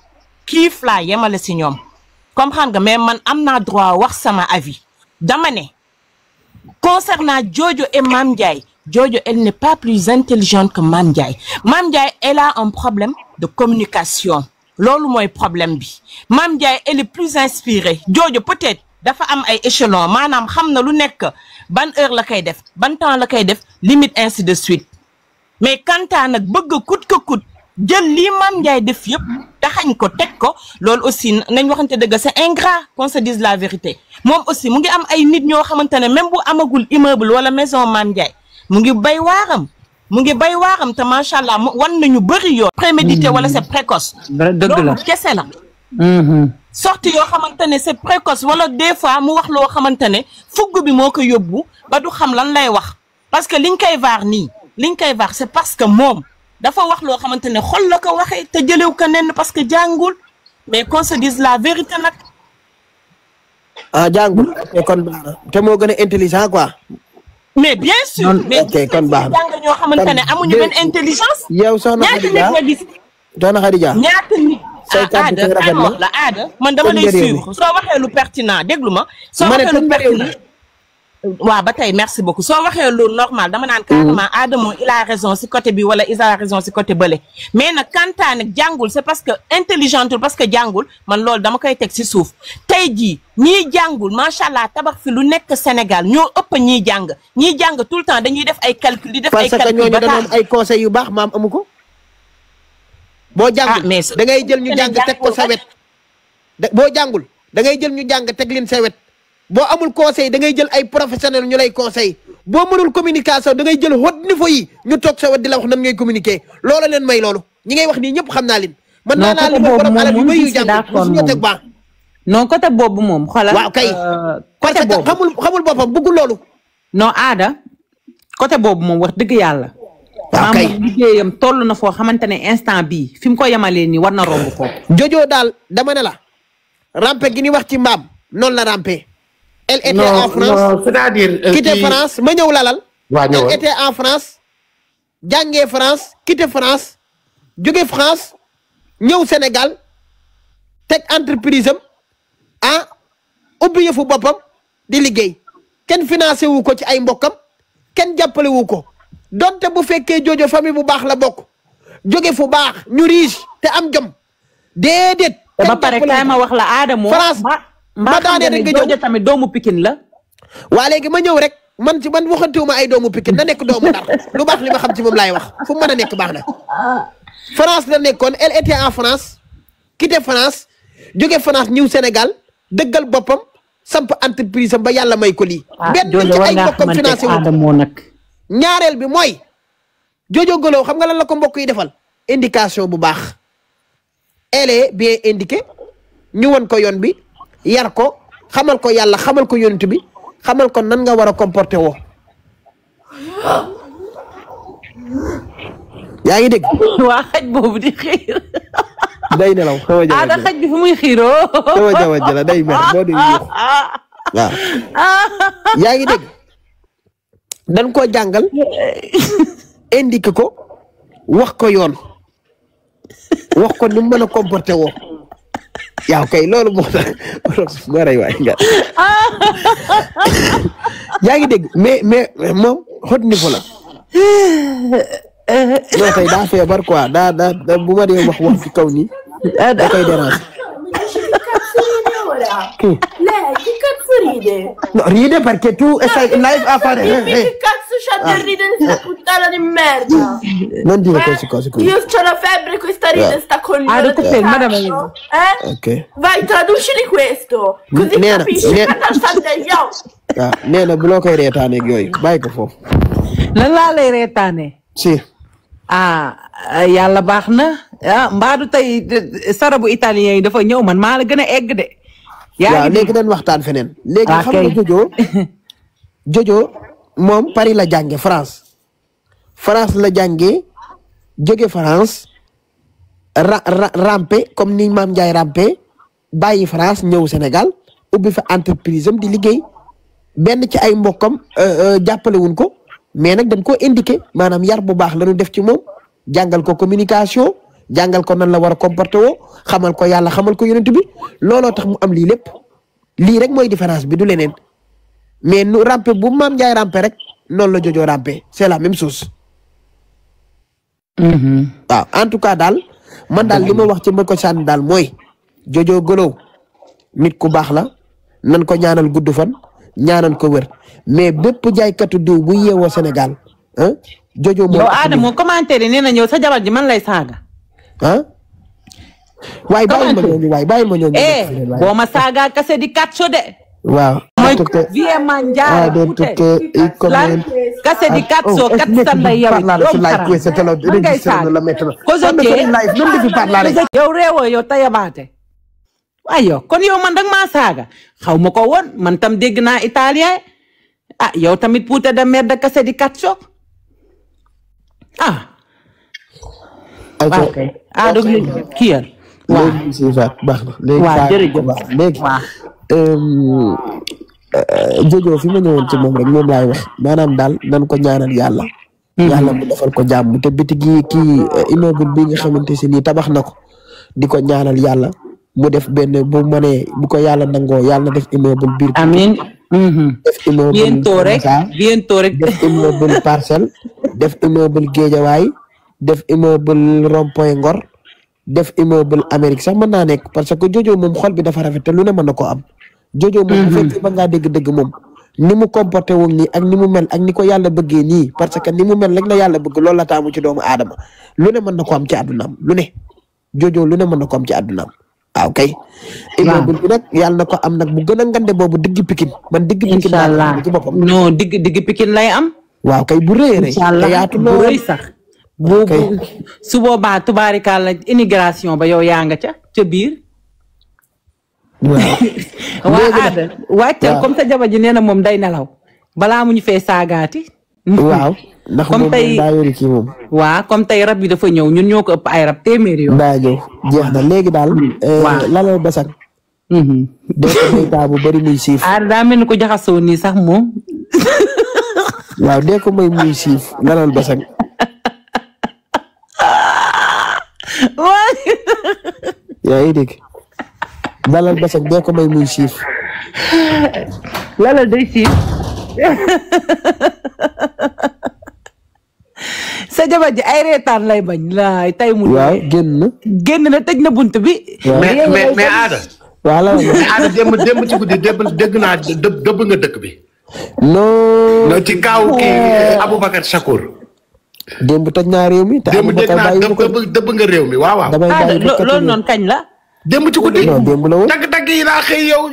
kiif laa yemale si ñoom comprendre nga mais man am naa droit wax sama avis dama ne concernant Jojo et Mame Ndiaye Jojo elle n'est pas plus intelligente que Mame Ndiaye Mame Ndiaye elle a un problème de communication loolu mooy problème bi Mame Ndiaye elle est plus inspirée Jojo peut-être dafa am ay échelon maanaam xam na lu nekk ban heure la koy def ban temps la koy def limite ainsi de suite mais kantaa nag bëgg a kut ko kut jël lii Mame Ndiaye def yëpp taxañ ko teg ko loolu aussi nañ waxante dëgg c'est ingrat qu'on se dise la vérité moom aussi mu ngi am ay nit ñoo xamante ne même bu amagul immeuble wala maison Mame Ndiaye mu ngi bay waaram te macha allah wan nañu bëri yoon prémédité wala c'est précoce loolu kese la sorti yoo xamante ne c'est précoce wala des fois mu wax loo xamante ne fugg bi moo ko yóbbu ba du xam lan lay wax parce que liñ koy vaar c'est parce que moom dafa wax loo xamante ne xol la ko waxee te jëlew ko nenn parce que jàngul mais qu'on se dise la vérité nag jàngul kon baax na te moo gën a intelligent quoi mais bien sûr mais kon baax na jàng ñoo xamante ne amuñu benn intelligence yow soxna Khadija ñaata nit aada man dama lay suivre soo waxee lu pertinent déglu ma soo waxee lu pertinent waaw ba tey merci beaucoup soo waxee lu normal dama naan carrément Adamo il a raison si côté bi wala il a raison si côté bële mais nag kantaa nag jàngul c'est parce que intelligentul parce que jàngul man loolu dama koy teg si suuf tey jii ñii jàngul macha allah tabax fi lu nekk Sénégal ñoo ëpp ñiy jàng tout le temps dañuy def ay calcul di def ay calcul parce que ñooñu dañoo am ay conseils yu baax maam amu ko boo jàngul da ngay jël ñu jàng teg ko sa wet boo jàngul da ngay jël ñu jàng teg leen sa wet boo amul conseil da ngay jël ay professionnel ñu lay conseil boo mënul communication da ngay jël haut niveau yi ñu toog sa wet di la wax nan ngay communiquer loolu leen may loolu ñi ngay wax nii ñëpp xam naa leen man naa naa li ma borom alal yu bëri yu jàng suñu teg baax non côté boobu moom xoolal waaw kay parce que xamul boppam bëggul loolu non aada côté boobu moom wax dëgg yàlla maam liggéeyam toll na foo xamante ne instant bii fi mu ko yemalee nii war na romb foofu. Jojo daal dama ne la rampe gi ni wax ci mbaam noonu la rampe. elle était en France non c'est-à-dire. quitté France ma ñëw lalal. waa ñëwal elle était en France jàngee France quitté France jóge France ñëw Sénégal teg entreprise am ubbi yëfu boppam di liggéey kenn financé wu ko ci ay mbokkam kenn jàppale wu ko donte bu fekkee Jojo famille bu baax la bokk jóge fu baax ñu riche te am jom déedéet. ba pare kaay ma wax la Adamo. France ma daanee rek nga Jojo tamit doomu Pikine la. waa léegi ma ñëw rek man ci man waxantuwuma ay doomu Pikine na nekk doomu Ndar lu baax li ma xam ci moom laay wax fu mu mën a nekk baax na. France la nekkoon elle était en France quitté France jóge France ñëw Sénégal dëggal boppam samp entreprise am ba yàlla may ko lii. benn ci ay mbokkam financé wu nag. ñaareel bi mooy Jojo Golo xam nga lan la ko mbokk yi defal indication bu baax elle est bien indiquée ñu won ko yoon bi yar ko xamal ko yàlla xamal ko yonent bi xamal ko nan nga war a comporter woo yaa ngi dégg. waa xaj boobu di xiir. day nelaw xaw a Ada xaj bi fu muy xiiroo. xaw a jawa jëla day mer boo dee yuux waaw yaa ngi dégg dañ koo jàngal indiqué ko wax ko yoon wax ko ni mu mën a comporté woo yaa kay loolu moo tax moo rey waay nga yaa ngi dégg mais moom xot niveau la non tey daa feebar quoi daa bu ma dee wax ci kaw nii da koy déranger. Lei che cazzo ride? No, ride perché tu stai live a fare. Che cazzo c'ha da ridere sta puttana di merda? Non dire queste cose qui. Io c'ho la febbre, questa ride sta coglione. Ok. Vai, traducili questo. Così Nena, capisci che cazzo gli occhi. Nee na bu loo koy reetaane ak yooyu bàyyi ko foofu. lan laa lay reetaane. si. yàlla baax na mbaadu tey sarabu italien yi dafa ñëw man maa la gën a egg de. waaw léegi dañ waxtaan feneen. léegi xam nga Jojo moom Paris la jànge France la jànge jóge France rampe comme ni Maam Ndiaye rampe bàyyi France ñëw Sénégal ubbi fa entreprise am di liggéey benn ci ay mbokkam jàppale wuñ ko mais nag dañ koo indiqué maanaam yar bu baax la ñu def ci moom jàngal ko communication jàngal ko nan la war a comporter woo xamal ko yàlla xamal ko yonent bi looloo tax mu am lii lépp lii rek mooy différence bi du leneen mais nu rampe bu Maam Ndiaye rampe rek noonu la Jojo rampe c'est la même chose. waaw en tout cas daal man daal li ma wax ci ma ko sànni daal mooy Jojo Golo nit ku baax la nan ko ñaanal gudd fan ñaanal ko wër mais bépp jaaykatu diw bu yeewoo Sénégal Jojo moo. yow Adamo commentaire yi nee na ñëw sa jabar ji man lay saaga. waaye bàyyi ma ñooñu waaye bàyyi ma ñooñu. boo ma saaga kase di cazzo de. waaw. vie mangiare kase di cazzo kazzanda yow yow réewoo yow tayabaate yow kon yow man danga maa saaga xaw ma ko woon man tam dégg naa italien yow tamit puuta da merda kase di cazzo kiyal waaw léegi Jojo fi ma ñëwoon ci moom rek moom laay wax maanaam daal nan ko ñaanal yàlla. yàlla mu defal ko jàmm te biti gi kii immeuble bi nga xamante si nii tabax na ko di ko ñaanal yàlla mu def benn bu mënee bu ko yàlla nangoo yàlla def immeuble biir. amiin. def immeuble bientôt rek def immeuble Parcelles def immeuble Guédiawaye def immeuble Rond-Point Ngor def immeuble Amérique sax mën naa nekk parce que Jojo moom xol bi dafa rafet te lu ne mën na koo am. Jojo moom bu fekkee ba ngaa dégg-dëgg moom ni mu comporté woon nii ak ni mu mel ak ni ko yàlla bëggee nii parce que ni mu mel rek la yàlla bëgg loolu la taamu ci doomu aadama lu ne mën na ko am ci àddunaam lu ne Jojo lu ne mën na ko am ci àddunaam waaw kay. immeuble bi nag yàlla na ko am nag bu gën a ngande boobu digg Pikine man digg Pikine. incha allah ci boppam non digg Pikine lay am. waaw kay bu rëy rëy. te yaatu bu rëy sax. bu su boobaa tubaarikàlla immigration ba yow yaa nga ca biir. waa Ada wàccal comme sa jabar ji nee na moom day nelaw balaa mu ñu fee saagaati waaw ndax Comme moom tey- daa yori kii moom. waa comme tey rab yi dafa ñëw ñun ñoo ko ëpp ay rab téeméeri yoon. daa ñëw jeex na léegi daal. waaw. lalal basang. dee ko may taa bu bëri muy siif. Ada daa mel ni ko jaxasoo nii sax moom. waaw dee ko may muy siif lalal basang. yaa ngi dégg lalal basang dee ko may muy siif. lala day siif. sa jabar ji ay reetaan lay bañ laay tay mu. waaw génn na tëj na bunt bi. mais Ada. waaw lalal mais Ada démb ci guddi dégg naa dëbb nga dëkk bi. non. non ci kaaw kii Aboubacar Chakour. démb toj naa réew mi. te démb dégg Aboubacar naa bàyyi ko dëbb nga réew mi waaw waaw. damay bàyyi ko loolu noonu kañ la. démb ci guddi. non démb la woon. dagg yi laa xëy yow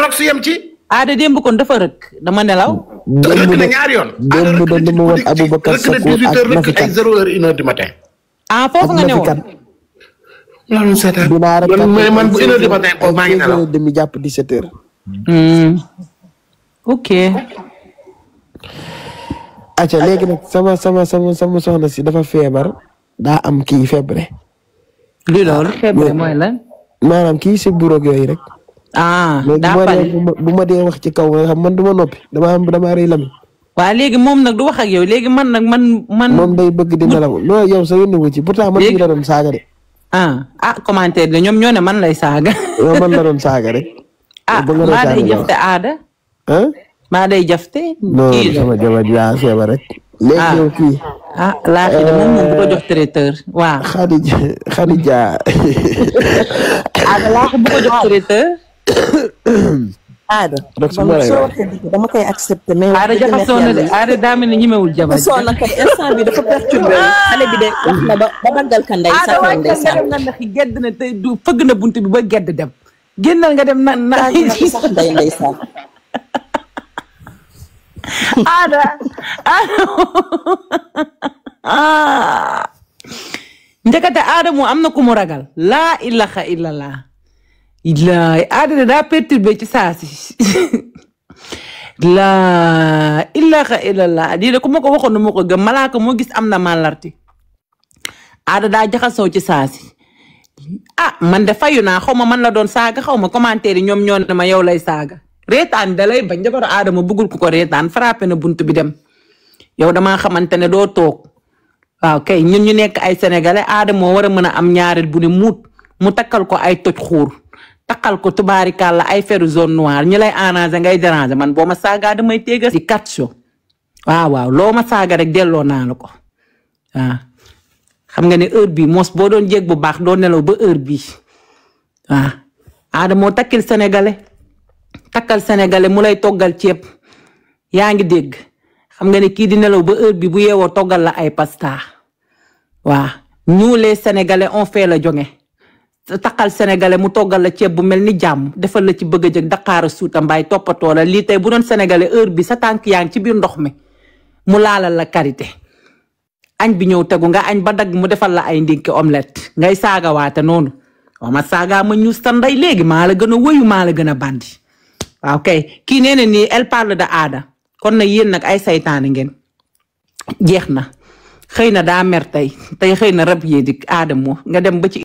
rok si yem ci. Ada démb kon dafa rëkk dama nelaw. rëkk na ñaari yoon. démb da dama woon Aboubacar Chakour ak Nafi ay 0 heure 1 heure du matin. ah foofu nga newoon. loolu seetaan dinaa rek man bu 1 heure du matin boobu maa ngi nelaw. demi jàpp 17 heures. ok. acca léegi nag sama soxna si dafa feebar daa am kii feebre. li loolu feebar mooy lan. maanaam kii si buroog yooyu rek. ah léegi daa pare. bu ma dee wax ci kaw nga xam man du ma noppi dama rëy lami. waa léegi moom nag du wax ak yow léegi man nag man. moom day bëgg di nelaw non yow sa yónni wu ci pourtant man mii la doon saaga de. commentaire de ñoom ñoo ne man lay saaga. yow man la doon saaga rek. maa day jafte Ada. maa day jafte. non sama jabar ji yaa feebar rek. léegi yow kii. laaxi de moom bu ko jox traiteur waaw. Khadija. Ada laaxi bu ko jox traiteur. Ada rek su man ma lay soo wax. waxee dëgg dama koy accepté mais Ada jaxasoo na de Ada daa mel ni ñemewul jabar. soo na kay instant bi dafa perturbé xale bi de wax na ba daggal ka ndey Ada sax waay ndey nga sax dem nga ndax gedd na te du fëgg na bunt bi ba gedd dem. génnal nga dem na sax ndey sax Ada njëkkate Ada moo am na ku mu ragal laa ilaha illallah ilaay Ada de daa perturbé ci saa si laa ilaha illallah di de ku ma ko waxoon na ma ko gëm malaaka moo gis am na màllarti Ada daa jaxasoo ci saa si man de fayu naa xaw ma man la doon saaga xaw ma commentaire yi ñoom ñoo ne ma yow lay saaga reetaan da lay bañ jabaru Adama bëggul ku ko reetaan frappé na bunt bi dem yow damaa xamante ne doo toog waaw kay ñun ñu nekk ay sénégalais Adama moo war a mën a am ñaareel bu ne mu takkal ko ay toj xuur takkal ko tubaarikàlla ay feru zone noire ñu lay arranger ngay déranger man boo ma saagaa damay téega si 4 show waaw loo ma saaga rek delloo naa la ko waaw xam nga ne heure bii mos boo doon jéeg bu baax doo nelaw ba heure bii waaw Adama moo takkal sénégalais mu lay toggal ceeb yaa ngi dégg xam nga ne kii di nelaw ba heure bi bu yeewoo toggal la ay pasta waaw nous les sénégalais on fait la jonge takkal sénégalais mu toggal la ceeb bu mel ni jàmm defal la ci bëgg a jëg Dakar suuta mbaay toppatoo la lii tey bu doon sénégalais heure bi sa tànk yaa ngi ci biir ndox mi mu laalal la karité añ bi ñëw tegu nga añ ba dagg mu defal la ay ndinki omelette ngay saaga waate noonu waaw ma saaga ma ñuus ta ndey léegi maa la gën a wëyu maa la gën a bandi waaw kay kii nee na nii elle parle de Ada kon nag yéen nag ay saytaane ngeen jeex na xëy na daa mer tey xëy na rab yee dik Ada moo nga dem ba ci